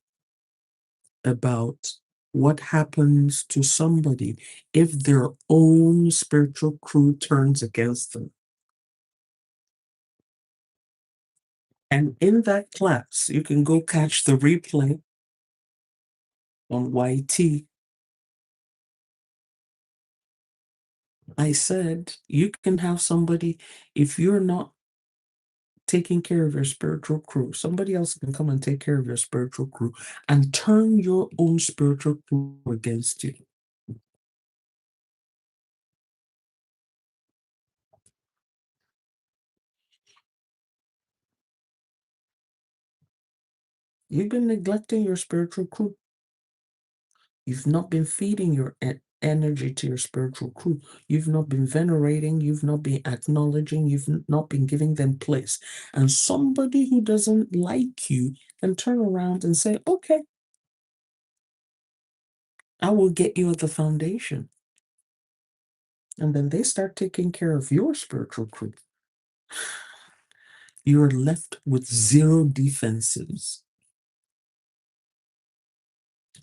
about what happens to somebody if their own spiritual crew turns against them. And in that class, you can go catch the replay on YT. I said you can have somebody, if you're not taking care of your spiritual crew, somebody else can come and take care of your spiritual crew and turn your own spiritual crew against you. You've been neglecting your spiritual crew. You've not been feeding your energy to your spiritual crew. You've not been venerating. You've not been acknowledging. You've not been giving them place. And somebody who doesn't like you can turn around and say, okay, I will get you at the foundation. And then they start taking care of your spiritual crew. You're left with zero defenses.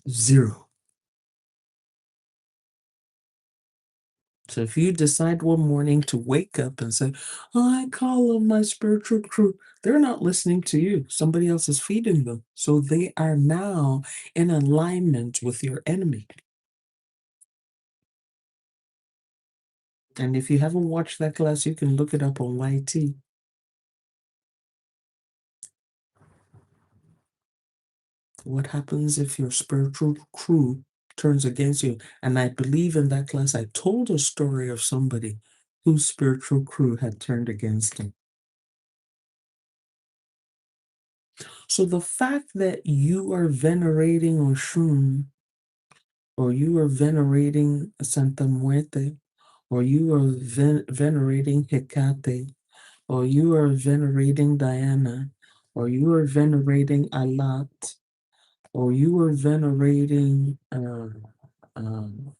Zero. So if you decide one morning to wake up and say, "Oh, I call on my spiritual crew," they're not listening to you. Somebody else is feeding them. So they are now in alignment with your enemy. And if you haven't watched that class, you can look it up on YT. What happens if your spiritual crew turns against you? And I believe in that class, I told a story of somebody whose spiritual crew had turned against him. So the fact that you are venerating Oshun, or you are venerating Santa Muerte, or you are venerating Hecate, or you are venerating Diana, or you are venerating Alat, or you are venerating Mami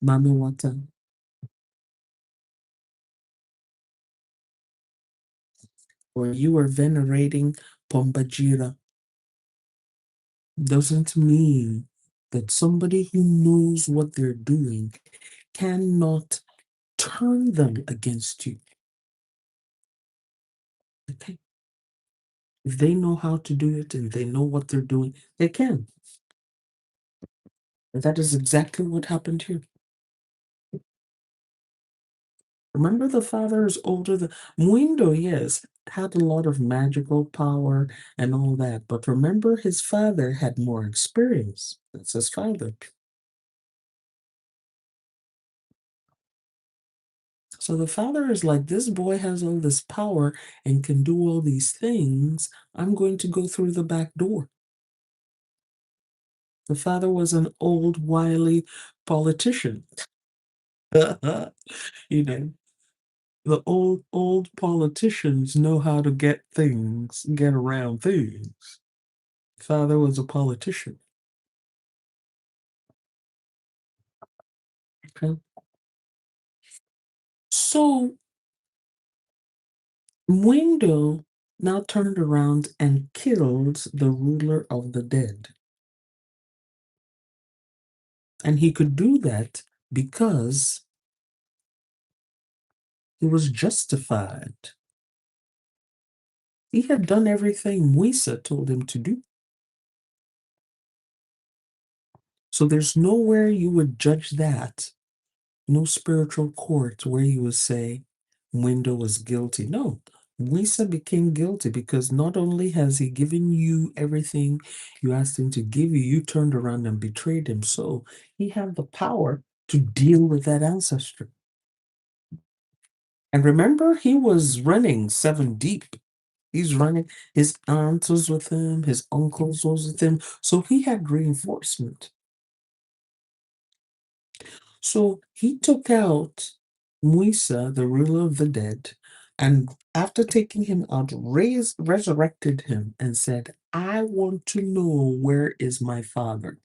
Wata, or you are venerating Pombajira, doesn't mean that somebody who knows what they're doing cannot turn them against you. Okay? If they know how to do it and they know what they're doing, they can. And that is exactly what happened here. Remember, the father is older than Mwindo, yes, had a lot of magical power and all that. But remember, his father had more experience. That's his father. So the father is like, this boy has all this power and can do all these things. I'm going to go through the back door. The father was an old, wily politician. You know, the old politicians know how to get around things. Father was a politician. Okay. So Mwindo now turned around and killed the ruler of the dead. And he could do that because he was justified. He had done everything Mwisa told him to do. So there's nowhere you would judge that. No spiritual court where you would say Mwindo was guilty. No, Mwisa became guilty because not only has he given you everything you asked him to give you, you turned around and betrayed him. So he had the power to deal with that ancestor. And remember, he was running 7 deep. He's running, his aunt was with him, his uncles was with him. So he had reinforcement. So he took out Muisa, the ruler of the dead, and after taking him out, resurrected him and said, I want to know, where is my father?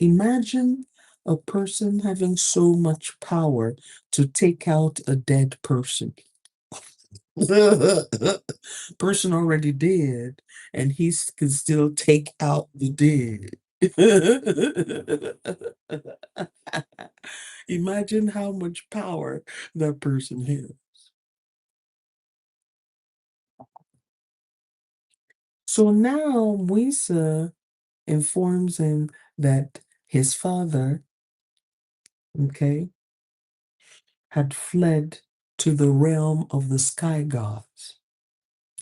Imagine a person having so much power to take out a dead person. Person already dead, and can still take out the dead. Imagine how much power that person has. So now Muisa informs him that his father, okay, had fled to the realm of the sky gods.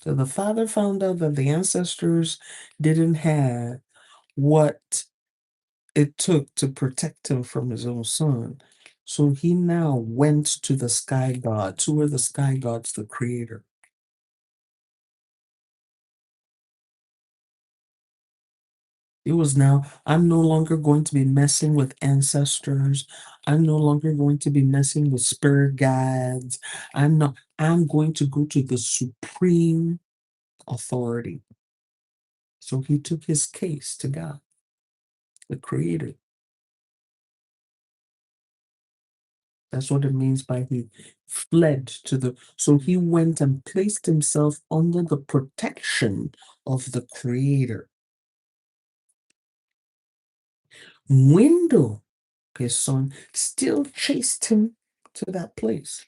So the father found out that the ancestors didn't have what it took to protect him from his own son. So he now went to the sky gods. Who are the sky gods? The creator. It was now, I'm no longer going to be messing with ancestors. I'm no longer going to be messing with spirit guides. I'm going to go to the supreme authority. So he took his case to God, the creator. That's what it means by he fled to the, so he went and placed himself under the protection of the creator. Mwindo, his son, still chased him to that place.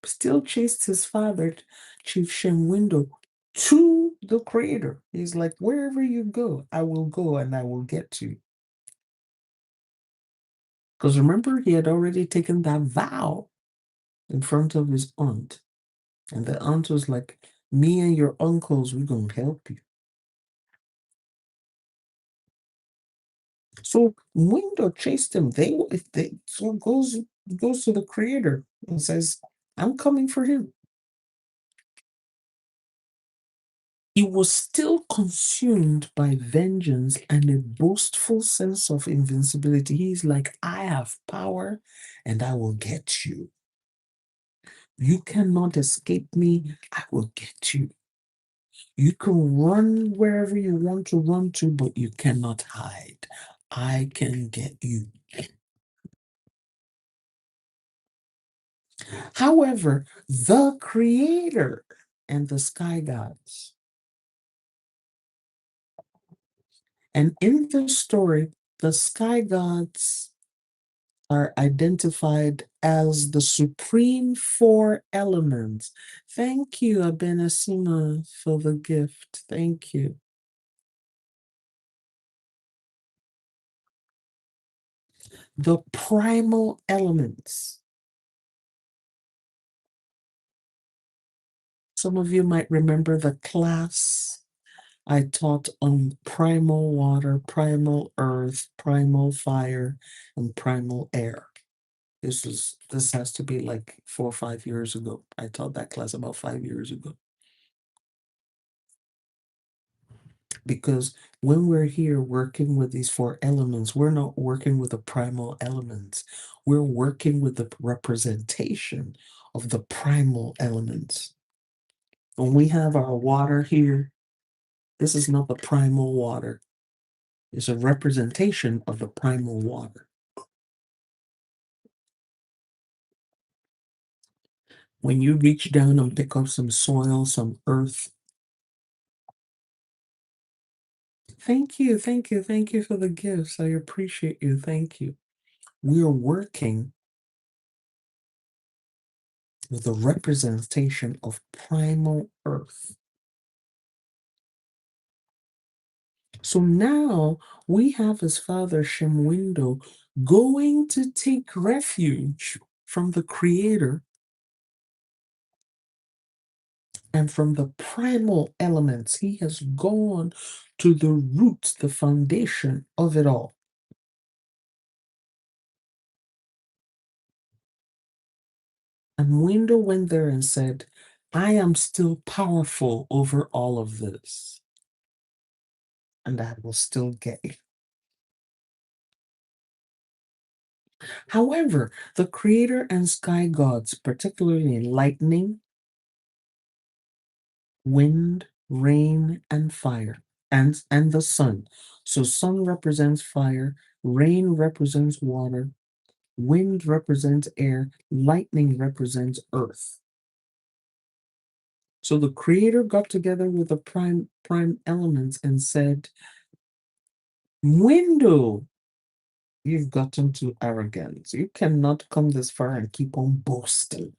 Still chased his father, Chief Mwindo, to the creator. He's like, wherever you go, I will go and I will get you. Because remember, he had already taken that vow in front of his aunt. And the aunt was like, me and your uncles, we're going to help you. So Mwindo chased him. So goes to the creator and says, I'm coming for him. He was still consumed by vengeance and a boastful sense of invincibility. He's like, I have power and I will get you. You cannot escape me. I will get you. You can run wherever you want to run to, but you cannot hide. I can get you. However, the creator and the sky gods, and in the story, the sky gods are identified as the supreme four elements. Thank you, Abenasima, for the gift. Thank you. The primal elements. Some of you might remember the class I taught on primal water, primal earth, primal fire, and primal air. This has to be like 4 or 5 years ago. I taught that class about 5 years ago. Because when we're here working with these four elements, we're not working with the primal elements. We're working with the representation of the primal elements. When we have our water here, this is not the primal water. It's a representation of the primal water. When you reach down and pick up some soil, some earth. Thank you, thank you, thank you for the gifts. I appreciate you. Thank you. We are working with the representation of primal earth. So now we have his father Mwindo going to take refuge from the creator and from the primal elements. He has gone to the root, the foundation of it all. And Mwindo went there and said, I am still powerful over all of this. And I will still get you. However, the creator and sky gods, particularly lightning, wind, rain, and fire, and the sun. So sun represents fire, rain represents water, wind represents air, lightning represents earth. So the creator got together with the prime elements and said, Mwindo, you've gotten too arrogant. You cannot come this far and keep on boasting.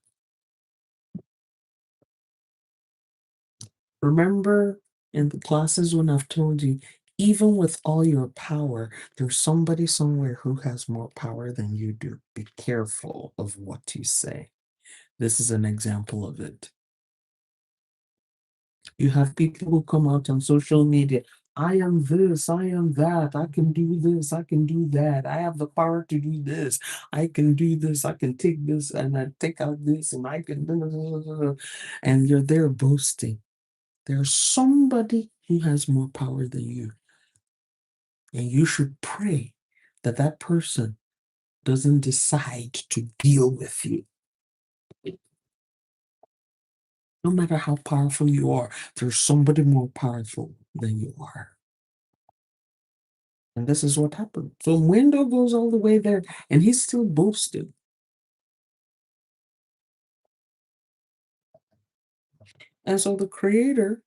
Remember in the classes when I've told you, even with all your power, there's somebody somewhere who has more power than you do. Be careful of what you say. This is an example of it. You have people who come out on social media. I am this, I am that, I can do this, I can do that, I have the power to do this, I can do this, I can take this, and I take out this, and I can, and you're there boasting. There's somebody who has more power than you. And you should pray that that person doesn't decide to deal with you. No matter how powerful you are, there's somebody more powerful than you are. And this is what happened. So Mwindo goes all the way there, and he's still boasting. And so the creator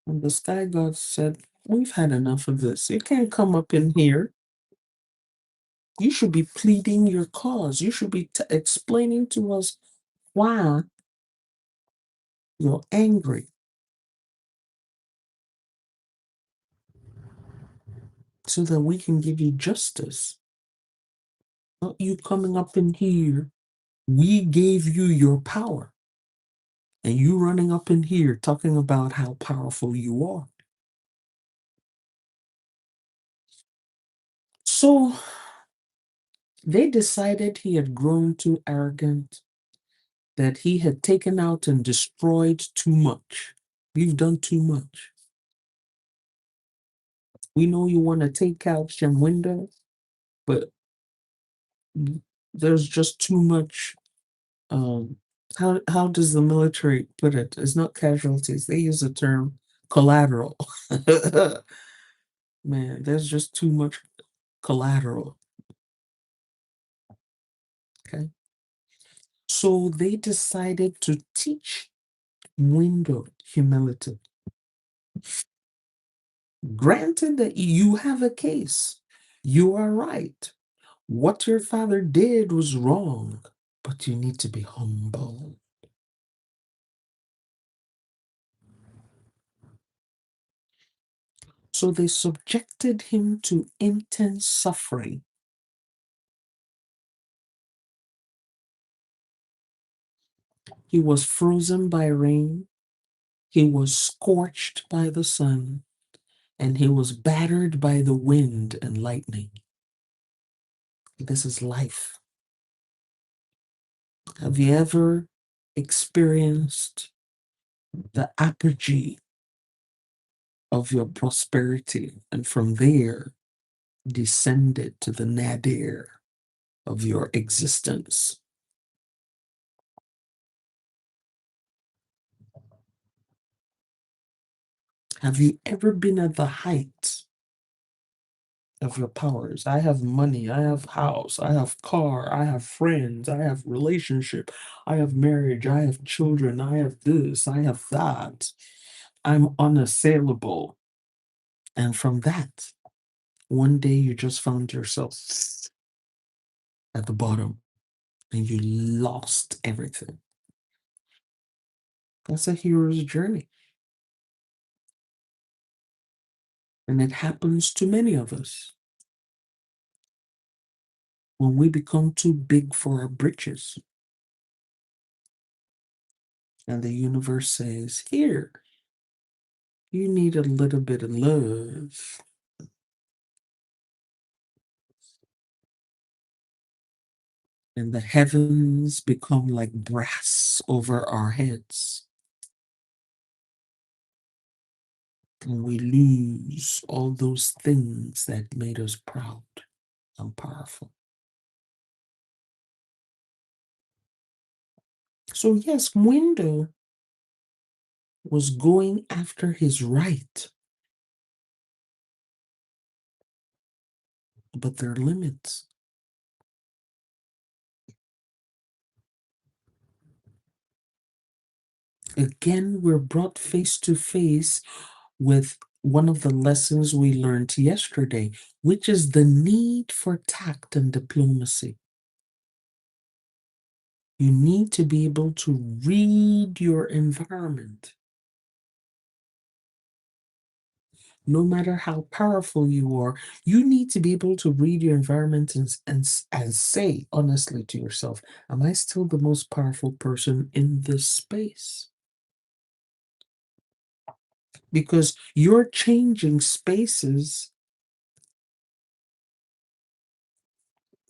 and the sky god said, we've had enough of this. You can't come up in here. You should be pleading your cause. You should be explaining to us why you're angry so that we can give you justice. Not you coming up in here. We gave you your power. And you running up in here talking about how powerful you are. So they decided he had grown too arrogant, that he had taken out and destroyed too much. You've done too much. We know you want to take out Mwindo, but there's just too much. How does the military put it? It's not casualties. They use the term collateral. Man, there's just too much collateral. Okay. So they decided to teach Mwindo humility. Granted that you have a case, you are right. What your father did was wrong, but you need to be humble. So they subjected him to intense suffering. He was frozen by rain, he was scorched by the sun, and he was battered by the wind and lightning. This is life. Have you ever experienced the apogee of your prosperity and from there descended to the nadir of your existence? Have you ever been at the height of your powers? I have money, I have house, I have car, I have friends, I have relationship, I have marriage, I have children, I have this, I have that. I'm unassailable. And from that, one day you just found yourself at the bottom and you lost everything. That's a hero's journey. And it happens to many of us when we become too big for our britches. And the universe says, here, you need a little bit of love. And the heavens become like brass over our heads. And we lose all those things that made us proud and powerful. So yes, Mwindo was going after his right, but there are limits. Again, we're brought face to face with one of the lessons we learned yesterday, which is the need for tact and diplomacy. You need to be able to read your environment. No matter how powerful you are, you need to be able to read your environment and say honestly to yourself, am I still the most powerful person in this space? Because you're changing spaces.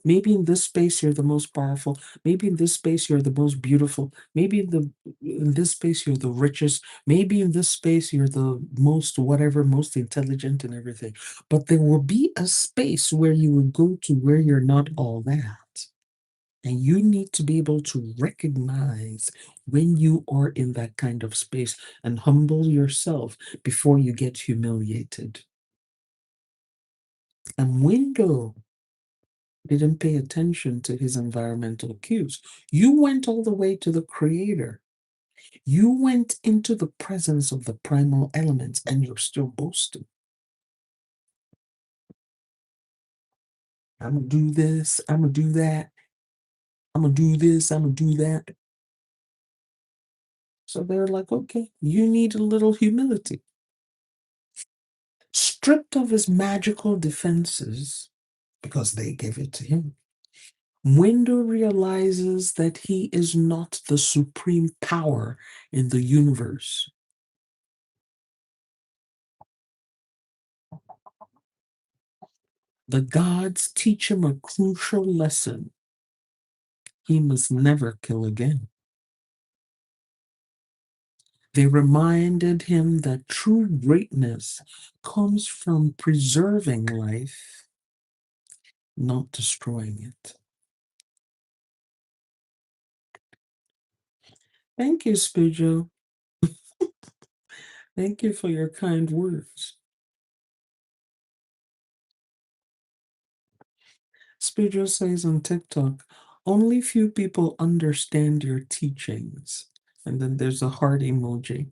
Maybe in this space you're the most powerful. Maybe in this space you're the most beautiful. Maybe in this space you're the richest. Maybe in this space you're the most whatever, most intelligent and everything. But there will be a space where you will go to where you're not all that. And you need to be able to recognize when you are in that kind of space and humble yourself before you get humiliated. And Mwindo didn't pay attention to his environmental cues. You went all the way to the creator. You went into the presence of the primal elements and you're still boasting. I'm gonna do this, I'm gonna do that, I'm gonna do this, I'm gonna do that. So they're like, okay, you need a little humility. Stripped of his magical defenses, because they gave it to him, Mwindo realizes that he is not the supreme power in the universe. The gods teach him a crucial lesson. He must never kill again. They reminded him that true greatness comes from preserving life, not destroying it. Thank you, Spijo. Thank you for your kind words. Spijo says on TikTok, only few people understand your teachings. And then there's a heart emoji.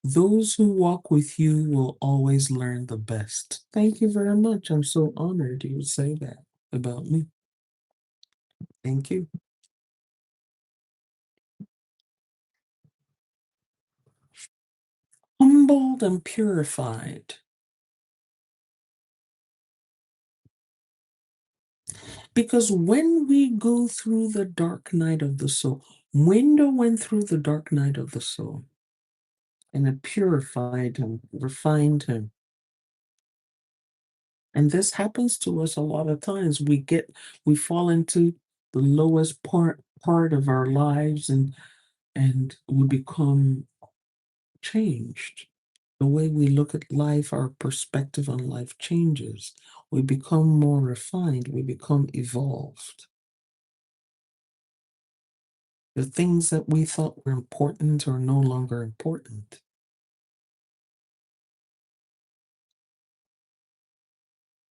Those who walk with you will always learn the best. Thank you very much. I'm so honored you would say that about me. Thank you. Humbled and purified. Because when we go through the dark night of the soul, Mwindo went through the dark night of the soul, and it purified him, refined him. And this happens to us a lot of times. We fall into the lowest part of our lives, and we become changed. The way we look at life, our perspective on life changes. We become more refined, we become evolved. The things that we thought were important are no longer important.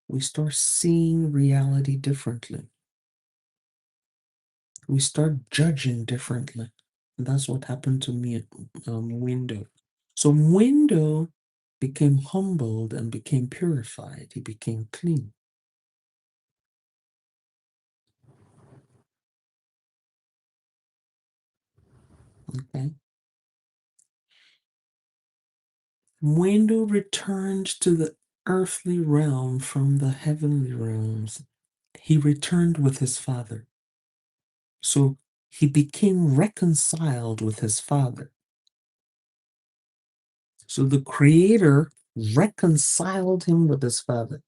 We start seeing reality differently. We start judging differently. And that's what happened to me at Mwindo. So Mwindo became humbled and became purified. He became clean. Okay. Mwindo returned to the earthly realm from the heavenly realms. He returned with his father. So he became reconciled with his father. So the creator reconciled him with his father.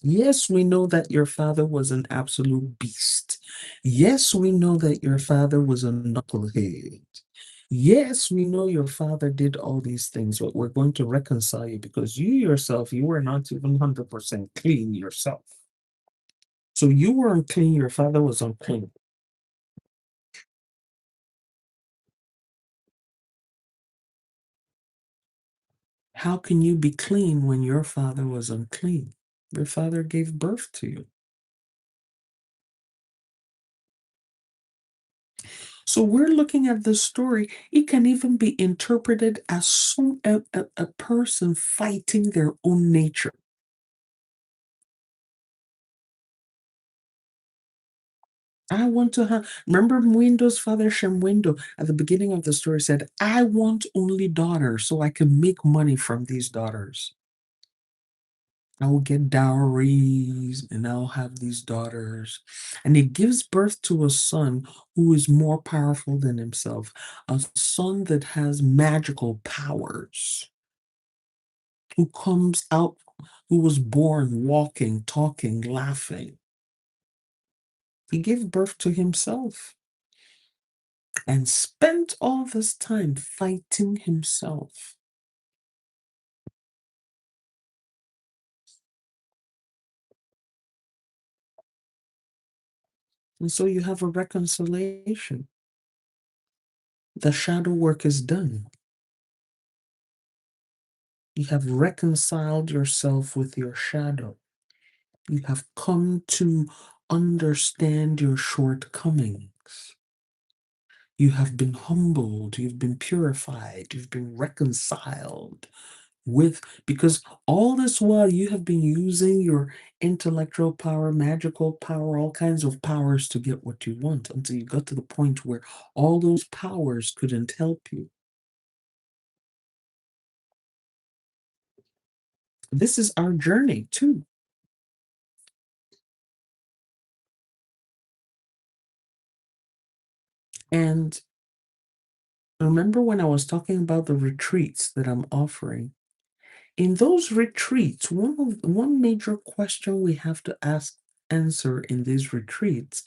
Yes, we know that your father was an absolute beast. Yes, we know that your father was a knucklehead. Yes, we know your father did all these things, but we're going to reconcile you because you yourself, you were not even 100% clean yourself. So you were unclean, your father was unclean. How can you be clean when your father was unclean? Your father gave birth to you. So we're looking at this story. It can even be interpreted as a person fighting their own nature. I want to have, remember Mwindo's father, Shemwindo, at the beginning of the story said, I want only daughters so I can make money from these daughters. I will get dowries and I'll have these daughters. And he gives birth to a son who is more powerful than himself, a son that has magical powers, who comes out, who was born walking, talking, laughing. He gave birth to himself and spent all this time fighting himself. And so you have a reconciliation. The shadow work is done. You have reconciled yourself with your shadow. You have come to understand your shortcomings. You have been humbled. You've been purified. You've been reconciled. because all this while you have been using your intellectual power, magical power, all kinds of powers to get what you want until you got to the point where all those powers couldn't help you. This is our journey too. And remember when I was talking about the retreats that I'm offering? In those retreats, one major question we have to answer in these retreats,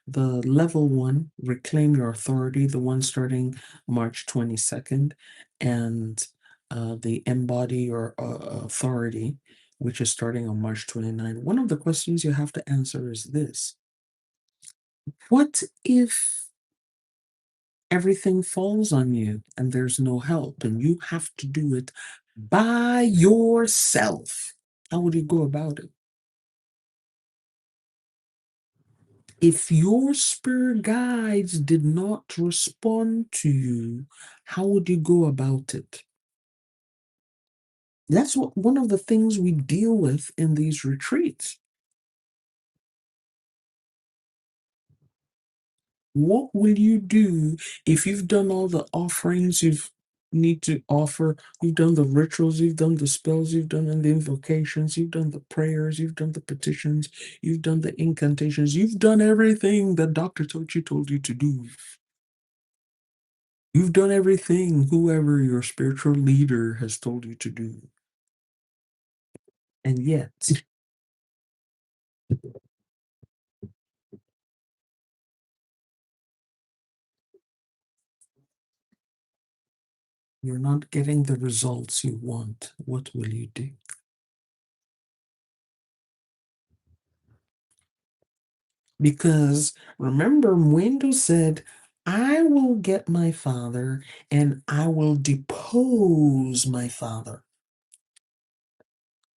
the level 1, reclaim your authority, the one starting March 22nd, and the embody your authority, which is starting on March 29th. One of the questions you have to answer is this: what if everything falls on you and there's no help and you have to do it by yourself? How would you go about it? If your spirit guides did not respond to you, how would you go about it? That's one of the things we deal with in these retreats. What will you do if you've done all the offerings you need to offer? You've done the rituals, you've done the spells, you've done the invocations, you've done the prayers, you've done the petitions, you've done the incantations, you've done everything that Dr. Tochi told you to do. You've done everything whoever your spiritual leader has told you to do. And yet, you're not getting the results you want. What will you do? Because remember, Mwindo said, I will get my father and I will depose my father.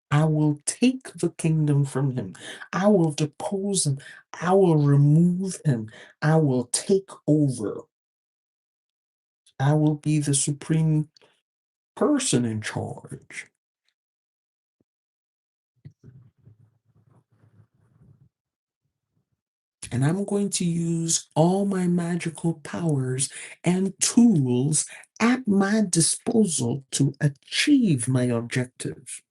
I will take the kingdom from him. I will depose him. I will remove him. I will take over. I will be the supreme person in charge. And I'm going to use all my magical powers and tools at my disposal to achieve my objective.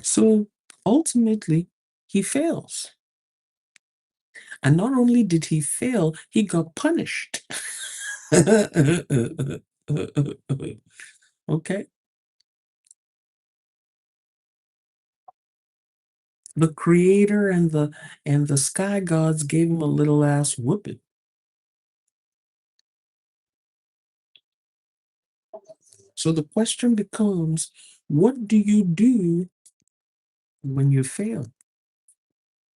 So ultimately, he fails. And not only did he fail, he got punished. Okay. The creator and the sky gods gave him a little ass whooping. So the question becomes, what do you do when you fail?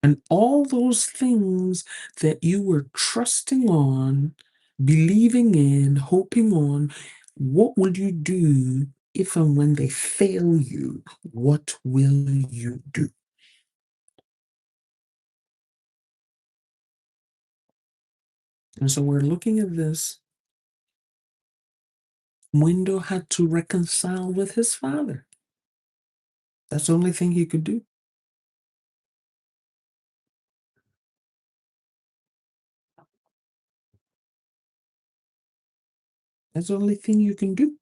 And all those things that you were trusting on, believing in, hoping on, what will you do if and when they fail you? What will you do? And so we're looking at this. Mwindo had to reconcile with his father. That's the only thing he could do. That's the only thing you can do.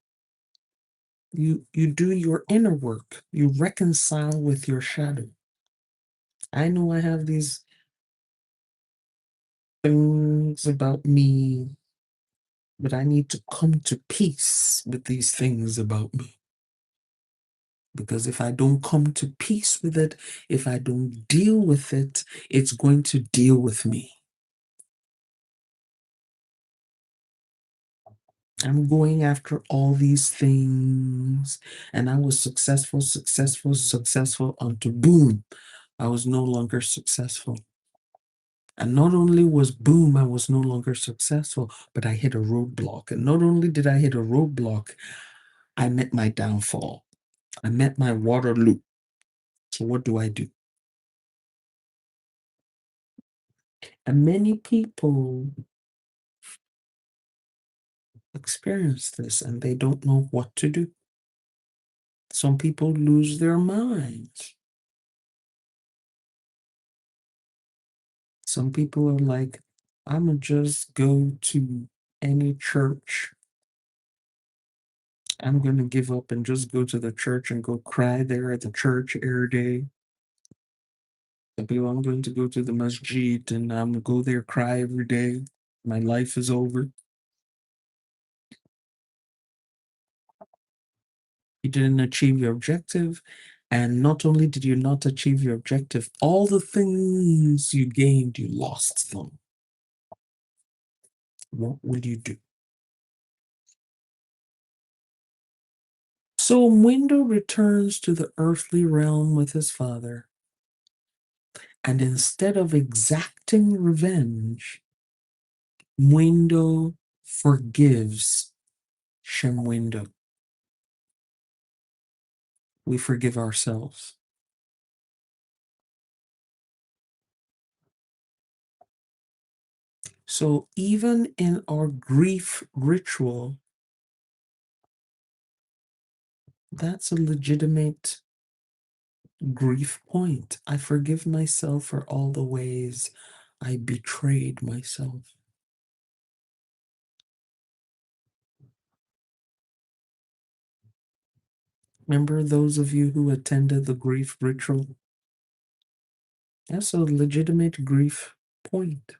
You do your inner work. You reconcile with your shadow. I know I have these things about me, but I need to come to peace with these things about me. Because if I don't come to peace with it, if I don't deal with it, it's going to deal with me. I'm going after all these things, and I was successful, successful, successful until boom, I was no longer successful. And not only was boom, I was no longer successful, but I hit a roadblock. And not only did I hit a roadblock, I met my downfall. I met my Waterloo. So what do I do? And many people experience this and they don't know what to do. Some people lose their minds. Some people are like, I'm going to just go to any church. I'm going to give up and just go to the church and go cry there at the church every day. Some people, I'm going to go to the masjid and I'm going to go there, cry every day. My life is over. You didn't achieve your objective. And not only did you not achieve your objective, all the things you gained, you lost them. What will you do? So Mwindo returns to the earthly realm with his father. And instead of exacting revenge, Mwindo forgives Mwindo. We forgive ourselves. So even in our grief ritual, that's a legitimate grief point. I forgive myself for all the ways I betrayed myself. Remember those of you who attended the grief ritual? That's a legitimate grief point.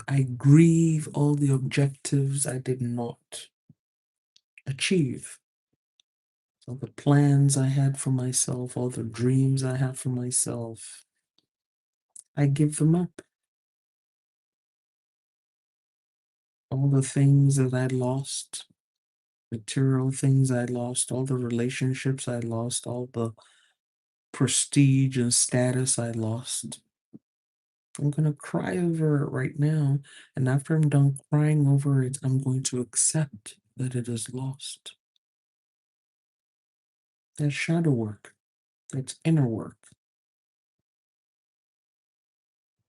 I grieve all the objectives I did not achieve. All the plans I had for myself, all the dreams I had for myself, I give them up. All the things that I lost, material things I lost, all the relationships I lost, all the prestige and status I lost. I'm going to cry over it right now. And after I'm done crying over it, I'm going to accept that it is lost. That's shadow work. That's inner work.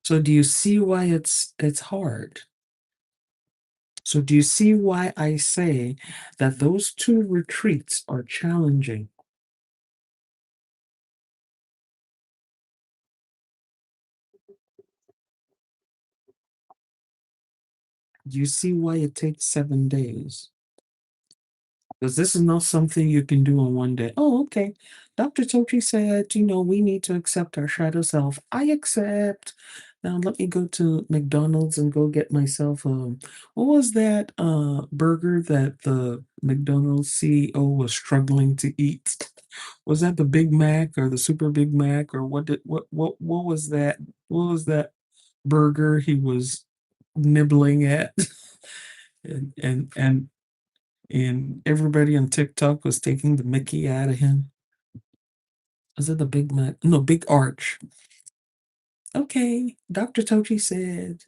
So do you see why it's hard? So do you see why I say that those two retreats are challenging? Do you see why it takes 7 days? Because this is not something you can do in one day. Oh, okay. Dr. Tochi said, we need to accept our shadow self. I accept. Now let me go to McDonald's and go get myself what was that burger that the McDonald's CEO was struggling to eat? Was that the Big Mac or the Super Big Mac or what was that? What was that burger he was nibbling at? and and and and everybody on TikTok was taking the Mickey out of him. Was it the Big Mac? No, Big Arch. Okay, Dr. Tochi said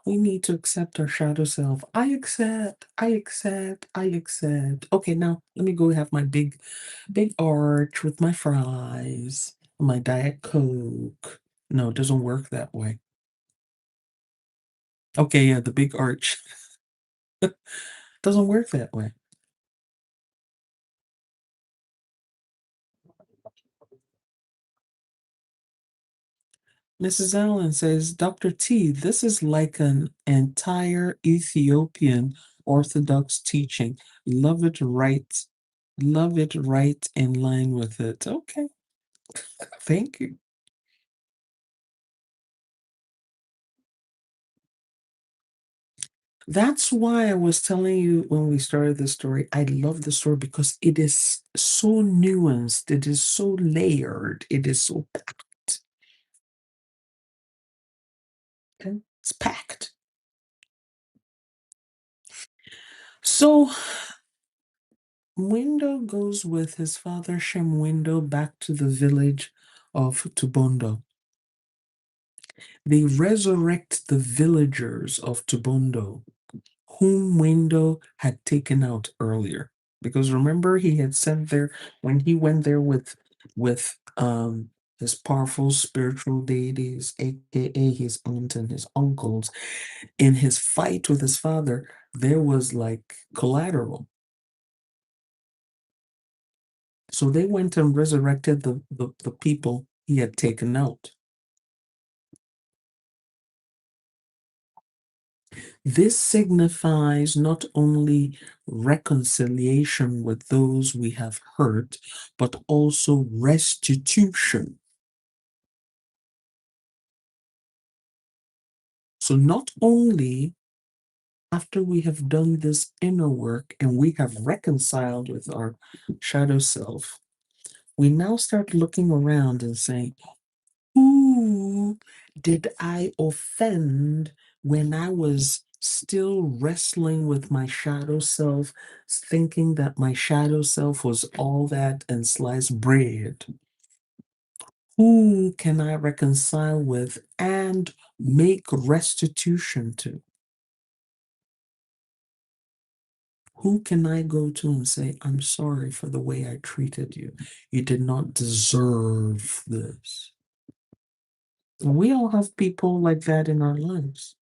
we need to accept our shadow self. I accept, I accept, I accept. Okay, now let me go have my big arch with my fries, my Diet Coke. No, it doesn't work that way. Okay, yeah, the big arch. Doesn't work that way. Mrs. Allen says, Dr. T, this is like an entire Ethiopian Orthodox teaching. Love it right. Love it right in line with it. Okay. Thank you. That's why I was telling you when we started the story, I love the story because it is so nuanced, it is so layered, it is so packed. Okay? It's packed. So Mwindo goes with his father Mwindo back to the village of Tubondo. They resurrect the villagers of Tubondo, whom Mwindo had taken out earlier. Because remember, he had sent there when he went there with his powerful spiritual deities, aka his aunt and his uncles. In his fight with his father, there was like collateral. So they went and resurrected the people he had taken out. This signifies not only reconciliation with those we have hurt, but also restitution. So not only after we have done this inner work and we have reconciled with our shadow self, we now start looking around and saying, who did I offend when I was still wrestling with my shadow self, thinking that my shadow self was all that and sliced bread? Who can I reconcile with and make restitution to? Who can I go to and say, I'm sorry for the way I treated you? You did not deserve this. We all have people like that in our lives.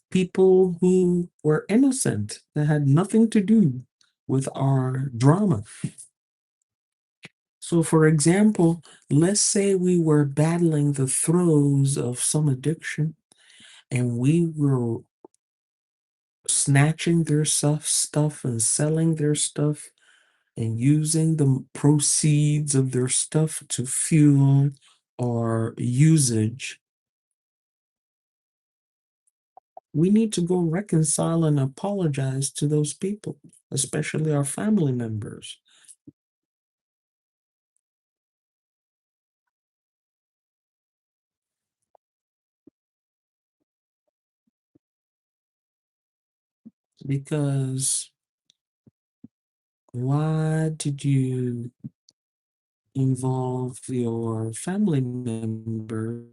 People who were innocent, that had nothing to do with our drama. So, for example, let's say we were battling the throes of some addiction and we were snatching their stuff and selling their stuff and using the proceeds of their stuff to fuel our usage. We need to go reconcile and apologize to those people, especially our family members. Because why did you involve your family members?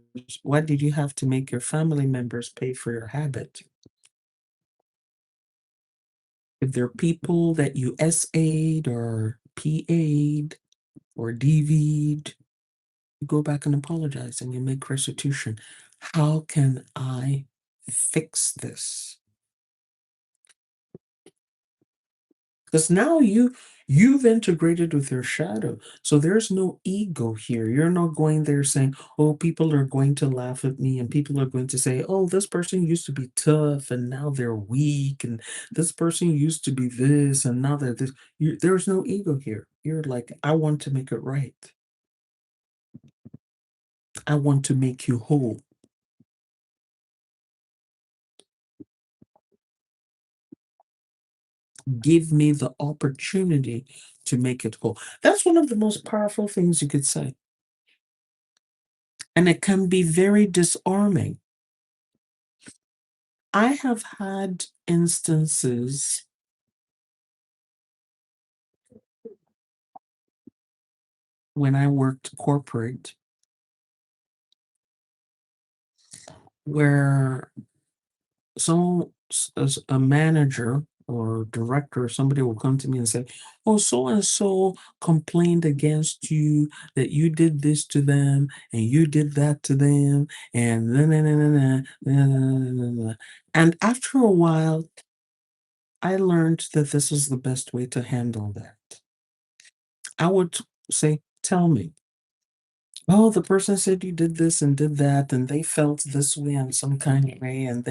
Why did you have to make your family members pay for your habit? If they're people that you SA'd or PA'd or DV'd, you go back and apologize and you make restitution. How can I fix this? Because now you've integrated with your shadow. So there's no ego here. You're not going there saying, oh, people are going to laugh at me and people are going to say, oh, this person used to be tough and now they're weak, and this person used to be this and now they're this. There's no ego here. You're like, I want to make it right. I want to make you whole. Give me the opportunity to make it whole. That's one of the most powerful things you could say. And it can be very disarming. I have had instances when I worked corporate where as a manager or director or somebody will come to me and say, oh, so and so complained against you that you did this to them and you did that to them and na, na, na, na, na, na, na, na, na. And after a while, I learned that this is the best way to handle that. I would say, tell me, oh, the person said you did this and did that, and they felt this way in some kind of way, and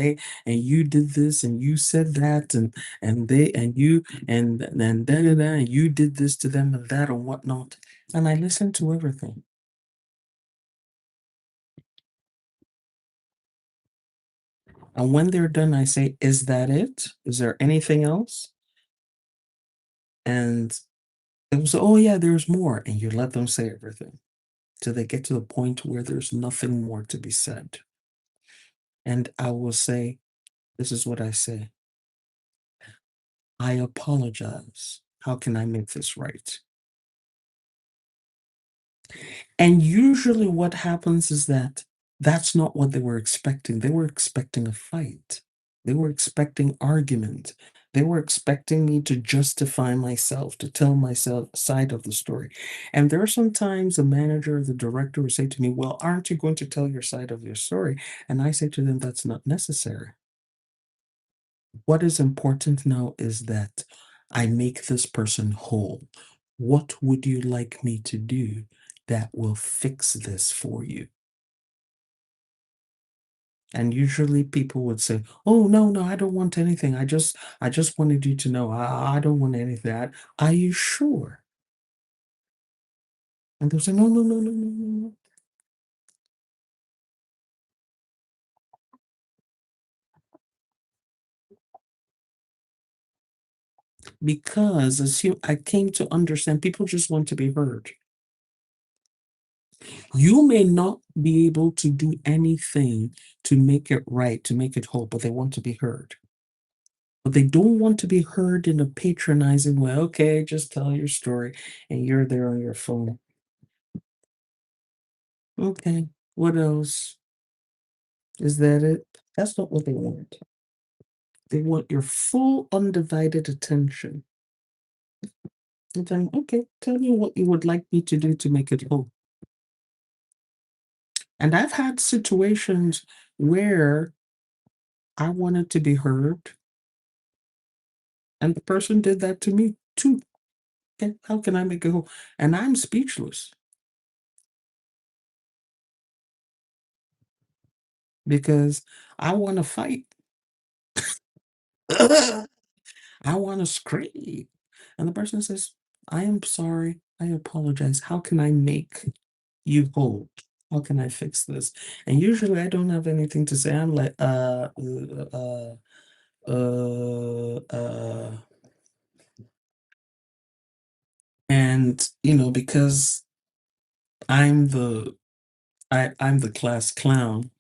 you did this and you said that, and they and you and then da da da, and you did this to them and that and whatnot. And I listened to everything. And when they're done, I say, is that it? Is there anything else? And it was, oh yeah, there's more. And you let them say everything till they get to the point where there's nothing more to be said. And I will say, this is what I say. I apologize. How can I make this right? And usually, what happens is that that's not what they were expecting. They were expecting a fight, they were expecting argument, They were expecting me to justify myself, to tell myself side of the story. And there are sometimes the manager or the director will say to me, "Well, aren't you going to tell your side of your story?" And I say to them, "That's not necessary. What is important now is that I make this person whole. What would you like me to do that will fix this for you?" And usually people would say, "Oh, no, no, I don't want anything. I just wanted you to know I don't want anything. Are you sure?" And they'll say, "No, no, no, no, no, no, no." Because I came to understand people just want to be heard. You may not be able to do anything to make it right, to make it whole, but they want to be heard. But they don't want to be heard in a patronizing way. "Okay, just tell your story," and you're there on your phone. "Okay, what else? Is that it?" That's not what they want. They want your full undivided attention. And then, "Okay, tell me what you would like me to do to make it whole." And I've had situations where I wanted to be heard, and the person did that to me too. Okay, how can I make it whole? And I'm speechless because I want to fight. I want to scream. And the person says, "I am sorry. I apologize. How can I make you whole? How can I fix this?" And usually I don't have anything to say. I'm like, uh, uh. And, because I'm the I'm the class clown,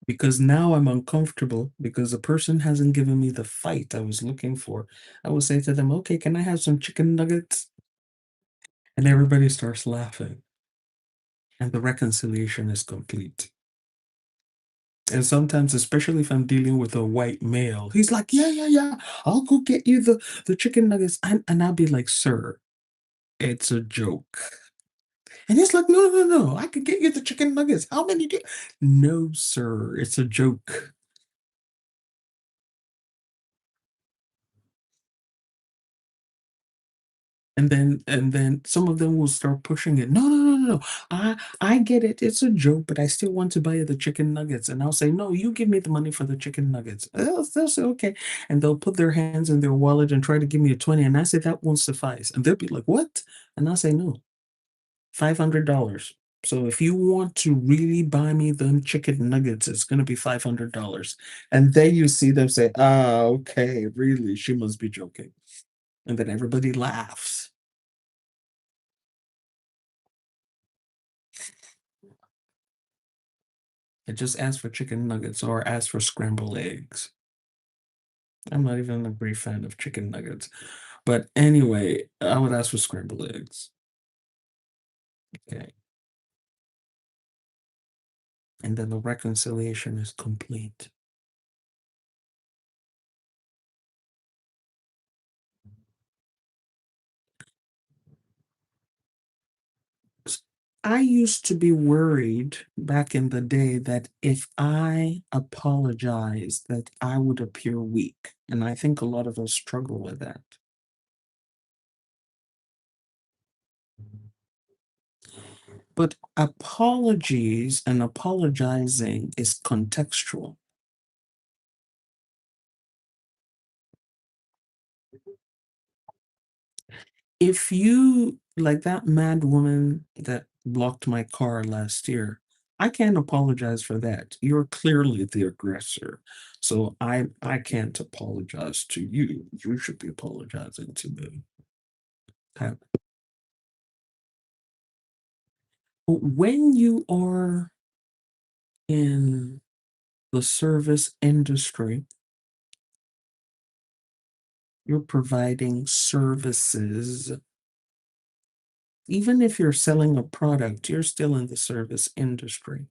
because now I'm uncomfortable because the person hasn't given me the fight I was looking for. I will say to them, "Okay, can I have some chicken nuggets?" And everybody starts laughing, and the reconciliation is complete. And sometimes, especially if I'm dealing with a white male, he's like, "Yeah, yeah, yeah, I'll go get you the chicken nuggets." And I'll be like, "Sir, it's a joke." And he's like, "No, no, no, no, I could get you the chicken nuggets. How many do—" "No, sir, it's a joke." And then some of them will start pushing it. "No, no, no, no, no. I get it. It's a joke, but I still want to buy you the chicken nuggets." And I'll say, "No, you give me the money for the chicken nuggets." They'll say, "Okay." And they'll put their hands in their wallet and try to give me a 20. And I say, "That won't suffice." And they'll be like, "What?" And I'll say, "No, $500. So if you want to really buy me them chicken nuggets, it's gonna be $500." And then you see them say, "Ah, okay, really? She must be joking." And then everybody laughs. I just ask for chicken nuggets or ask for scrambled eggs. I'm not even a great fan of chicken nuggets. But anyway, I would ask for scrambled eggs. Okay. And then the reconciliation is complete. S- I used to be worried back in the day that if I apologized, that I would appear weak. And I think a lot of us struggle with that. But apologies and apologizing is contextual. If you like that mad woman that blocked my car last year, I can't apologize for that. You're clearly the aggressor. So I can't apologize to you. You should be apologizing to me. Okay. But when you are in the service industry, you're providing services. Even if you're selling a product, you're still in the service industry.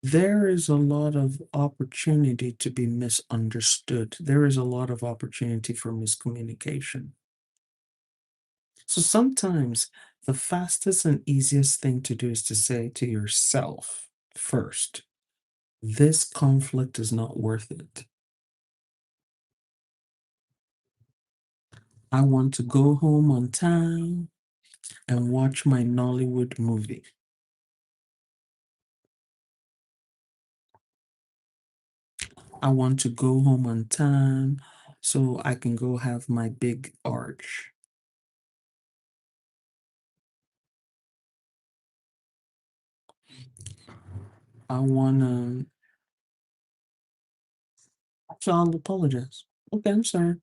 there is a lot of opportunity to be misunderstood. There is a lot of opportunity for miscommunication. So sometimes the fastest and easiest thing to do is to say to yourself first, this conflict is not worth it. I want to go home on time and watch my Nollywood movie. I want to go home on time so I can go have my big arch. I wanna so I'll apologize. Okay, I'm sorry.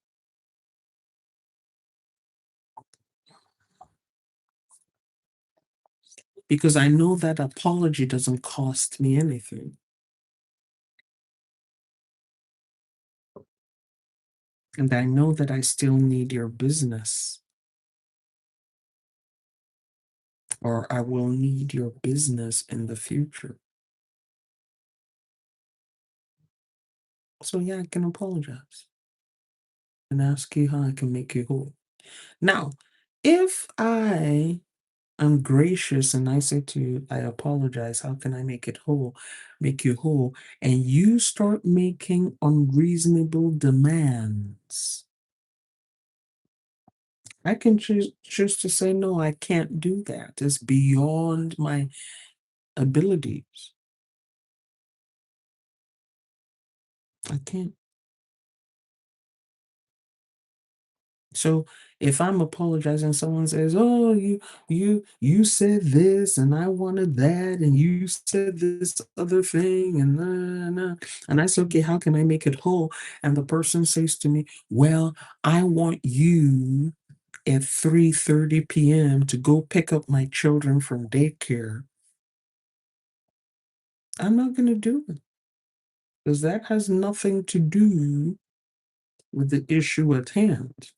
Because I know that apology doesn't cost me anything. And I know that I still need your business, or I will need your business in the future. So yeah, I can apologize and ask you how I can make you whole. Now, if I am gracious and I say to you, I apologize, how can I make it whole, make you whole? And you start making unreasonable demands. I can choose to say, no, I can't do that. It's beyond my abilities. I can't. So if I'm apologizing, someone says, "Oh, you said this, and I wanted that, and you said this other thing, and and I say, okay, how can I make it whole?" And the person says to me, "Well, I want you at 3:30 p.m. to go pick up my children from daycare." I'm not going to do it because that has nothing to do with the issue at hand.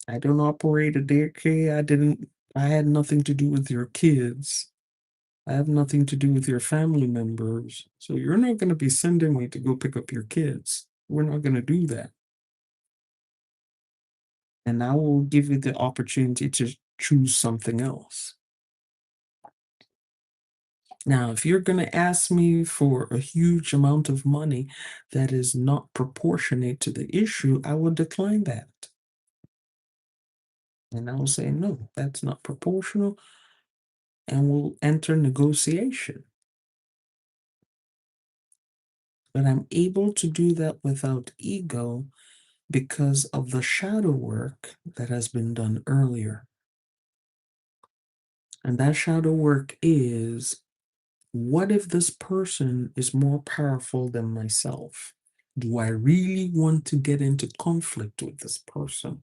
I don't operate a daycare. I had nothing to do with your kids. I have nothing to do with your family members. So you're not going to be sending me to go pick up your kids. We're not going to do that. And I will give you the opportunity to choose something else. Now, if you're going to ask me for a huge amount of money that is not proportionate to the issue, I will decline that. And I will say, no, that's not proportional, and we'll enter negotiation. But I'm able to do that without ego because of the shadow work that has been done earlier. And that shadow work is, what if this person is more powerful than myself? Do I really want to get into conflict with this person?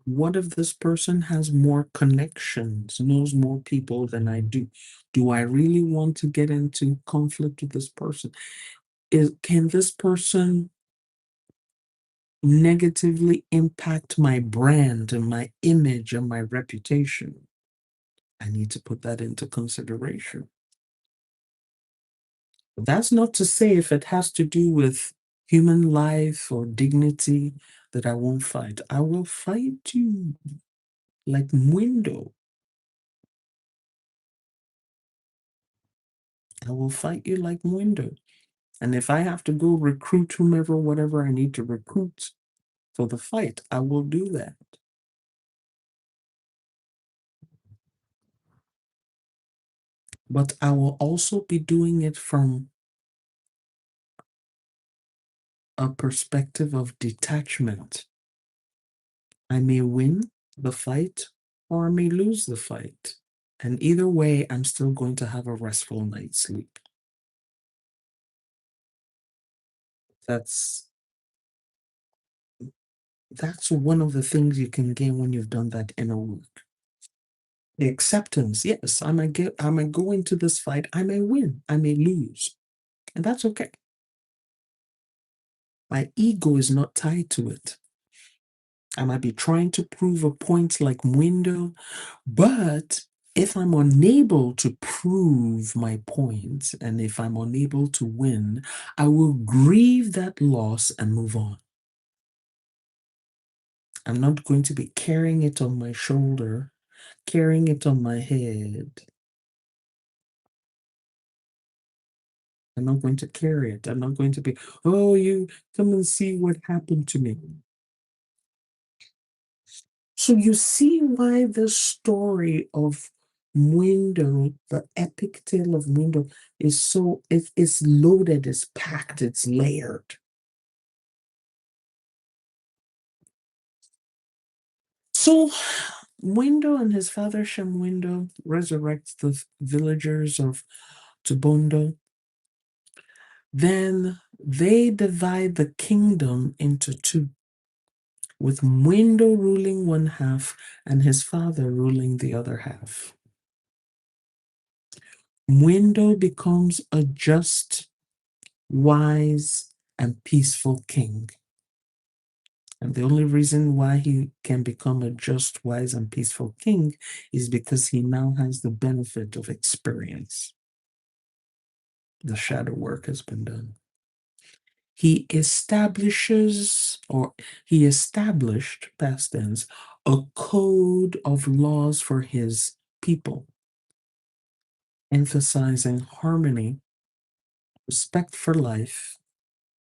What if this person has more connections, knows more people than I do? Do I really want to get into conflict with this person? Can this person negatively impact my brand and my image and my reputation? I need to put that into consideration. That's not to say if it has to do with human life or dignity that I won't fight. I will fight you like Mwindo. I will fight you like Mwindo. And if I have to go recruit whomever, whatever I need to recruit for the fight, I will do that. But I will also be doing it from a perspective of detachment. I may win the fight or I may lose the fight. And either way, I'm still going to have a restful night's sleep. That's that's one of the things you can gain when you've done that inner work. The acceptance, yes, I may go into this fight, I may win, I may lose. And that's okay. My ego is not tied to it. I might be trying to prove a point like Mwindo, but If I'm unable to prove my point, and if I'm unable to win, I will grieve that loss and move on. I'm not going to be carrying it on my shoulder, carrying it on my head. I'm not going to carry it. I'm not going to be, oh, you come and see what happened to me. So you see why the story of Mwindo, the epic tale of Mwindo, is so it's loaded, it's packed, it's layered. So Mwindo and his father Mwindo resurrects the villagers of Tubondo. Then they divide the kingdom into two, with Mwindo ruling one half and his father ruling the other half. Mwindo becomes a just, wise, and peaceful king. And the only reason why he can become a just, wise, and peaceful king is because he now has the benefit of experience. The shadow work has been done. He established, past tense, a code of laws for his people, emphasizing harmony, respect for life,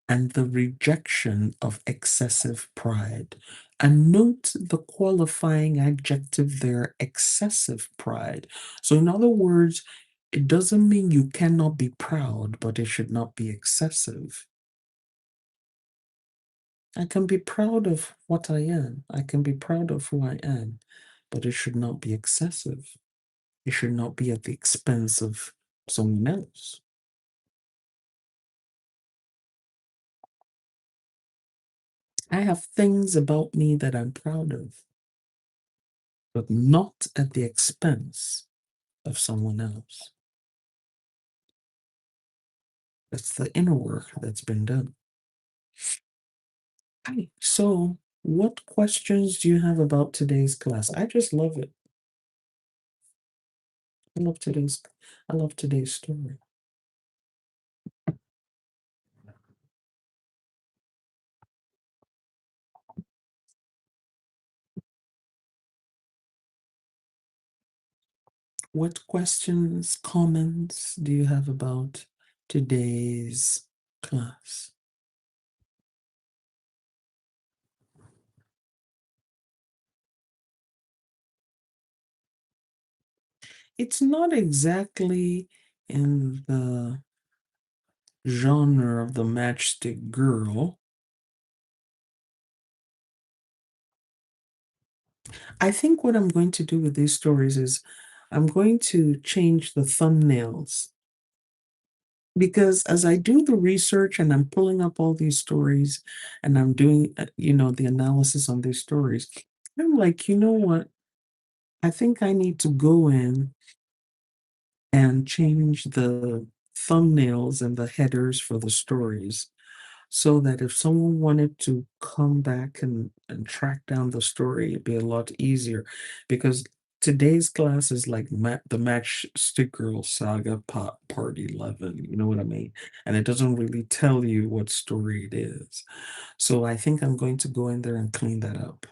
and the rejection of excessive pride. And note the qualifying adjective there, excessive pride. So, in other words, it doesn't mean you cannot be proud, but it should not be excessive. I can be proud of what I am. I can be proud of who I am, but it should not be excessive. It should not be at the expense of someone else. I have things about me that I'm proud of, but not at the expense of someone else. That's the inner work that's been done. Hi. So, what questions do you have about today's class? I just love it. I love today's story. What questions, comments do you have about today's class? It's not exactly in the genre of the matchstick girl. I think what I'm going to do with these stories is I'm going to change the thumbnails, because as I do the research and I'm pulling up all these stories and I'm doing, the analysis on these stories, I'm like, you know what? I think I need to go in and change the thumbnails and the headers for the stories, so that if someone wanted to come back and track down the story, it'd be a lot easier. Because today's class is like the Matchstick Girl Saga Part 11, you know what I mean? And it doesn't really tell you what story it is. So I think I'm going to go in there and clean that up,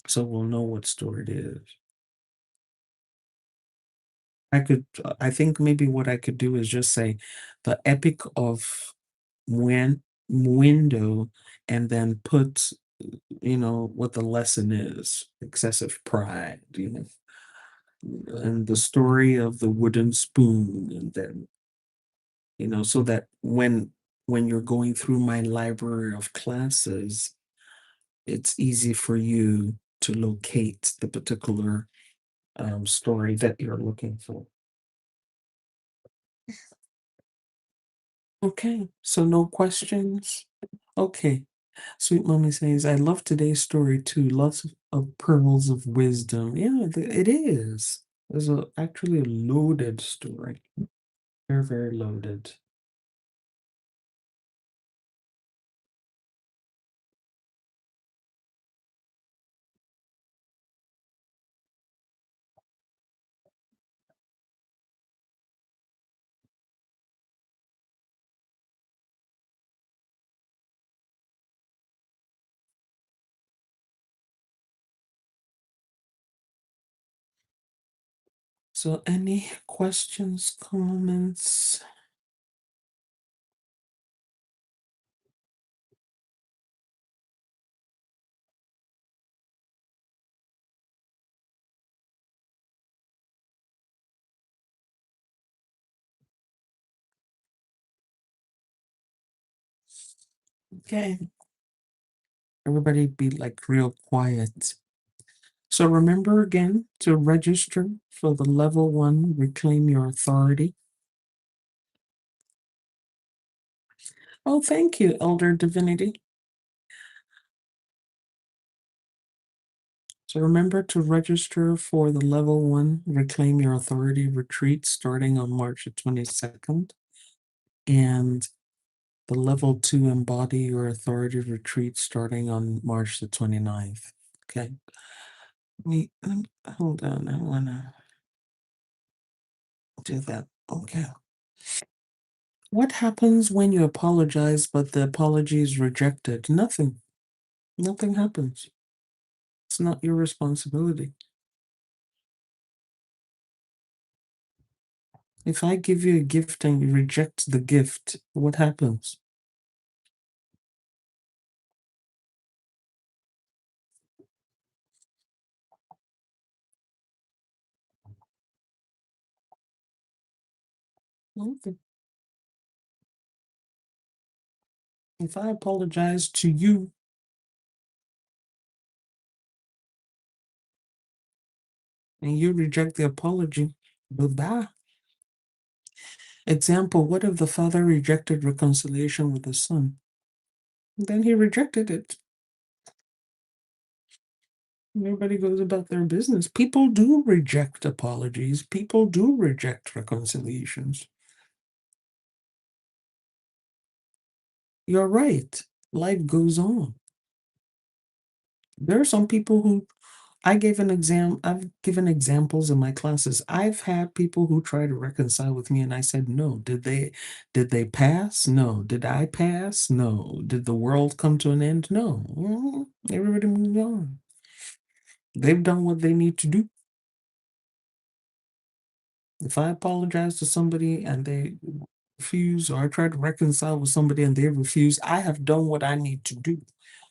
so we'll know what story it is. I think maybe what I could do is just say the Epic of Mwindo, and then put, what the lesson is, excessive pride, and the story of the wooden spoon, and then, so that when you're going through my library of classes, it's easy for you to locate the particular story that you're looking for. Okay, so no questions? Okay. Sweet Mommy says, I love today's story too. Lots of pearls of wisdom. Yeah, it is. There's actually a loaded story. Very, very loaded. So any questions, comments? Okay. Everybody be like real quiet. So remember again to register for the level 1, reclaim your authority. Oh, thank you, Elder Divinity. So remember to register for the level 1, reclaim your authority retreat starting on March the 22nd. And the level 2, embody your authority retreat starting on March the 29th. Okay. Hold on. I want to do that. Okay. What happens when you apologize, but the apology is rejected? Nothing. Nothing happens. It's not your responsibility. If I give you a gift and you reject the gift, what happens? Nothing. If I apologize to you and you reject the apology, bye-bye. Example, what if the father rejected reconciliation with the son? Then he rejected it. Everybody goes about their business. People do reject apologies. People do reject reconciliations. You're right. Life goes on. There are some people who I've given examples in my classes. I've had people who try to reconcile with me and I said no. Did they pass? No. Did I pass? No. Did the world come to an end? No. Everybody moves on. They've done what they need to do. If I apologize to somebody and they refuse, or I try to reconcile with somebody and they refuse, I have done what I need to do.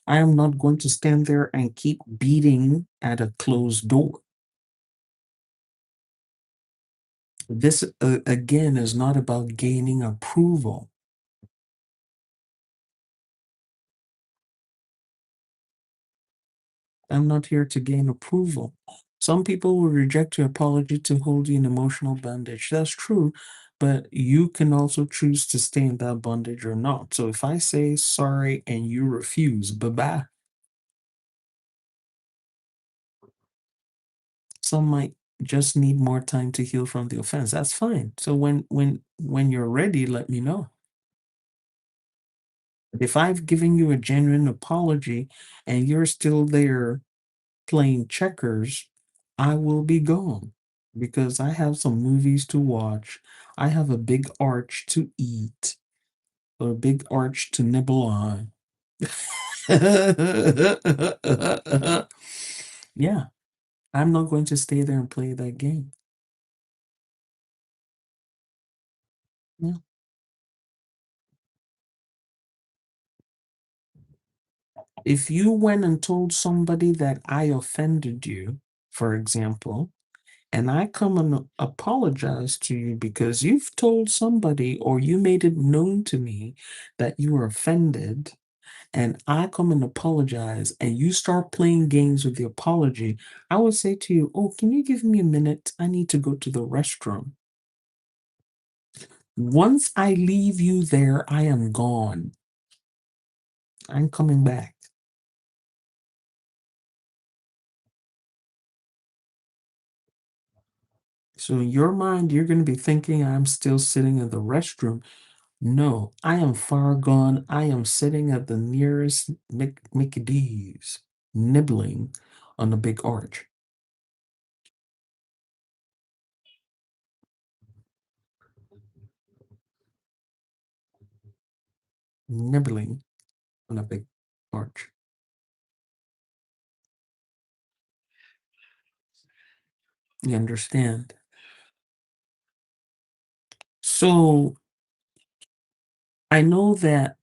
I am not going to stand there and keep beating at a closed door. This, again, is not about gaining approval. I'm not here to gain approval. Some people will reject your apology to hold you in emotional bondage. That's true, but you can also choose to stay in that bondage or not. So if I say sorry and you refuse, bye-bye. Some might just need more time to heal from the offense. That's fine. So when you're ready, let me know. But if I've given you a genuine apology and you're still there playing checkers, I will be gone because I have some movies to watch. I have a big arch to eat, or a big arch to nibble on. Yeah, I'm not going to stay there and play that game. Yeah. If you went and told somebody that I offended you, for example, and I come and apologize to you because you've told somebody or you made it known to me that you were offended, and I come and apologize and you start playing games with the apology, I would say to you, oh, can you give me a minute? I need to go to the restroom. Once I leave you there, I am gone. I'm coming back. So in your mind, you're going to be thinking I'm still sitting in the restroom. No, I am far gone. I am sitting at the nearest Mickey D's, nibbling on the big arch. Nibbling on a big arch. You understand? So I know that,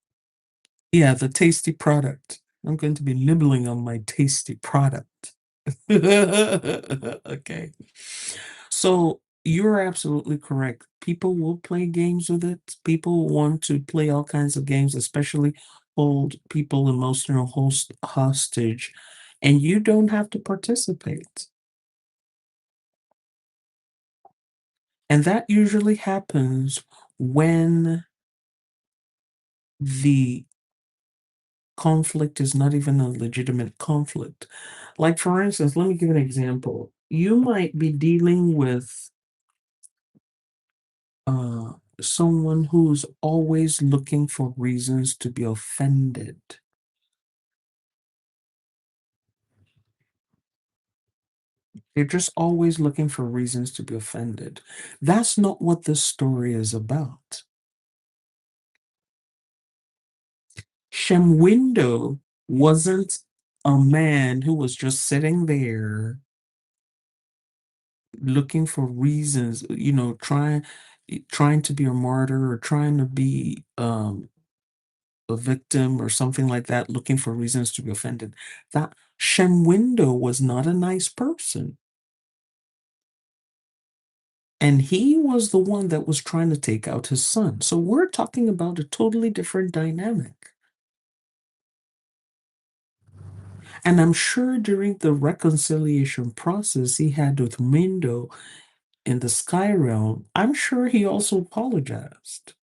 yeah, the tasty product. I'm going to be nibbling on my tasty product. Okay. So you're absolutely correct. People will play games with it. People want to play all kinds of games, especially hold people emotional hostage, and you don't have to participate. And that usually happens when the conflict is not even a legitimate conflict. Like, for instance, let me give an example. You might be dealing with uh, someone who's always looking for reasons to be offended. They're just always looking for reasons to be offended. That's not what this story is about. Mwindo wasn't a man who was just sitting there looking for reasons, trying to be a martyr or trying to be a victim or something like that, looking for reasons to be offended. That Mwindo was not a nice person. And he was the one that was trying to take out his son. So we're talking about a totally different dynamic. And I'm sure during the reconciliation process he had with Mwindo in the Sky Realm, I'm sure he also apologized.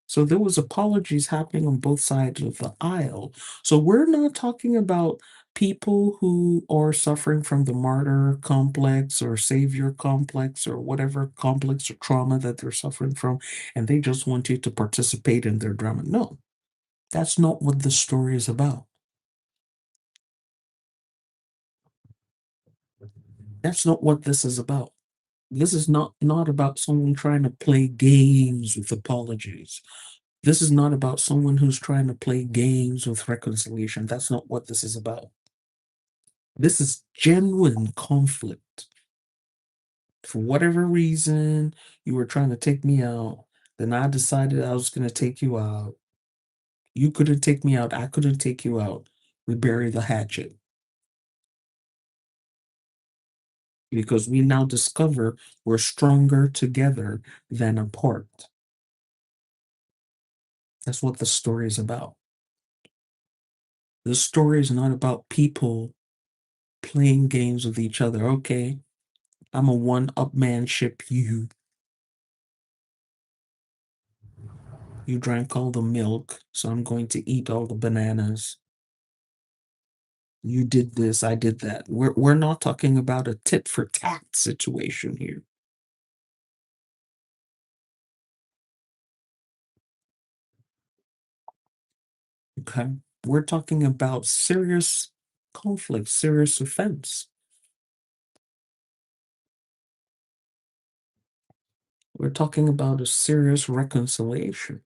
So there was apologies happening on both sides of the aisle. So we're not talking about people who are suffering from the martyr complex or savior complex or whatever complex or trauma that they're suffering from, and they just want you to participate in their drama. No, that's not what the story is about. That's not what this is about. This is not about someone trying to play games with apologies. This is not about someone who's trying to play games with reconciliation. That's not what this is about. This is genuine conflict. For whatever reason, you were trying to take me out. Then I decided I was going to take you out. You couldn't take me out. I couldn't take you out. We bury the hatchet because we now discover we're stronger together than apart. That's what the story is about. The story is not about people playing games with each other. Okay, I'm a one-upmanship you. You drank all the milk, so I'm going to eat all the bananas. You did this, I did that. We're not talking about a tit for tat situation here. Okay. We're talking about serious conflict, serious offense. We're talking about a serious reconciliation.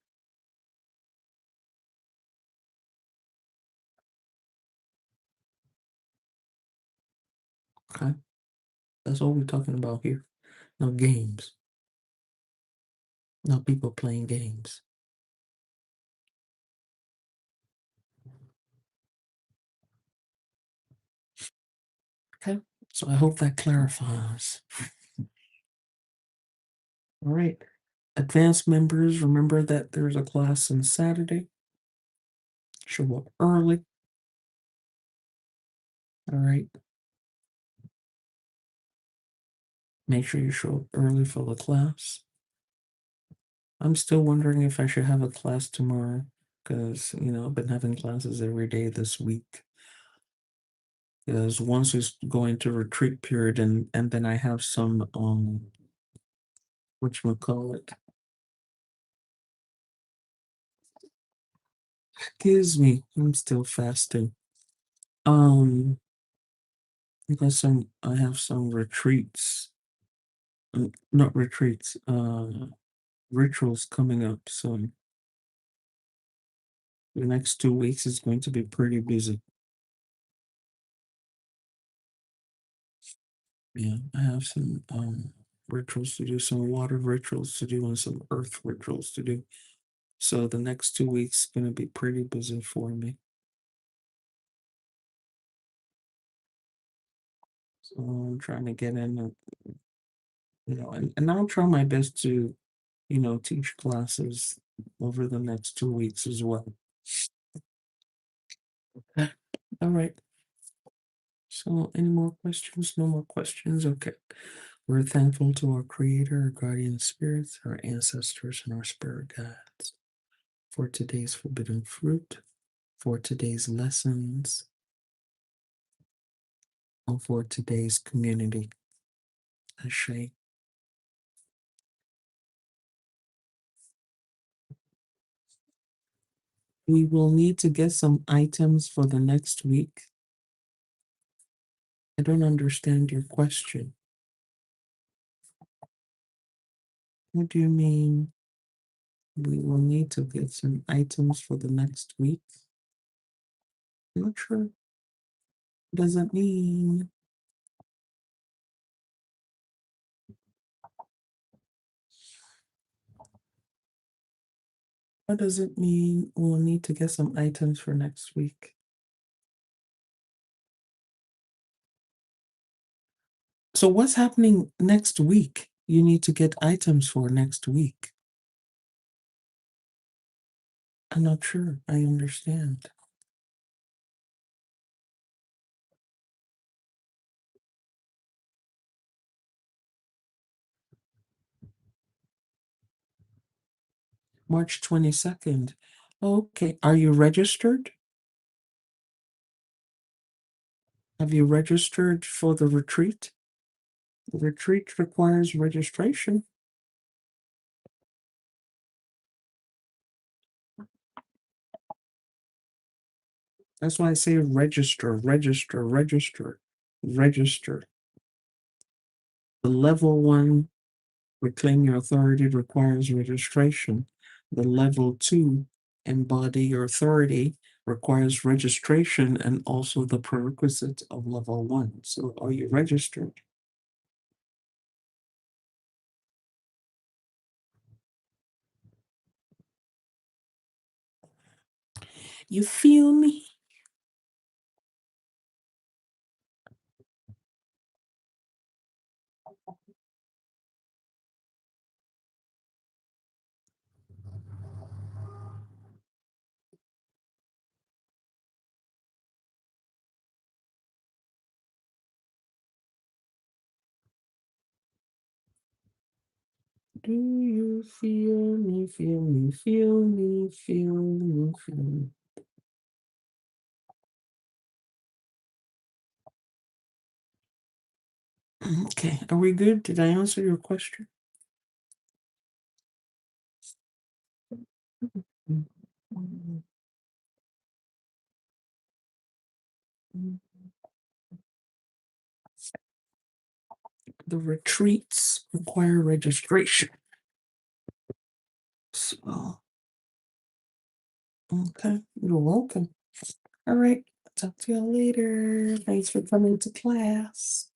Okay. That's all we're talking about here. No games. No people playing games. Okay. So I hope that clarifies. All right. Advanced members, remember that there's a class on Saturday. Show up early. All right. Make sure you show up early for the class. I'm still wondering if I should have a class tomorrow because, I've been having classes every day this week. Because once we go into retreat period and then I have some whatchamacallit. Excuse me, I'm still fasting. Um I have some retreats. Not retreats, rituals coming up. So the next 2 weeks is going to be pretty busy. Yeah, I have some rituals to do, some water rituals to do, and some earth rituals to do. So the next 2 weeks going to be pretty busy for me. So I'm trying to get in, and I'll try my best to, teach classes over the next 2 weeks as well. All right. So any more questions? No more questions? Okay. We're thankful to our Creator, our guardian spirits, our ancestors, and our spirit guides for today's forbidden fruit, for today's lessons, and for today's community. Ashe. We will need to get some items for the next week. I don't understand your question. What do you mean? We will need to get some items for the next week? I'm not sure. What does that mean? What does it mean we'll need to get some items for next week? So what's happening next week? You need to get items for next week. I'm not sure I understand. March 22nd. Okay. Are you registered? Have you registered for the retreat? The retreat requires registration. That's why I say register, register, register, register. The level 1, reclaim your authority, requires registration. The level 2, embody your authority, requires registration and also the prerequisite of level 1. So are you registered? You feel me? Do you feel me, feel me, feel me, feel me, feel me? Okay, are we good? Did I answer your question? The retreats require registration. So, okay, you're welcome. All right, talk to you later. Thanks for coming to class.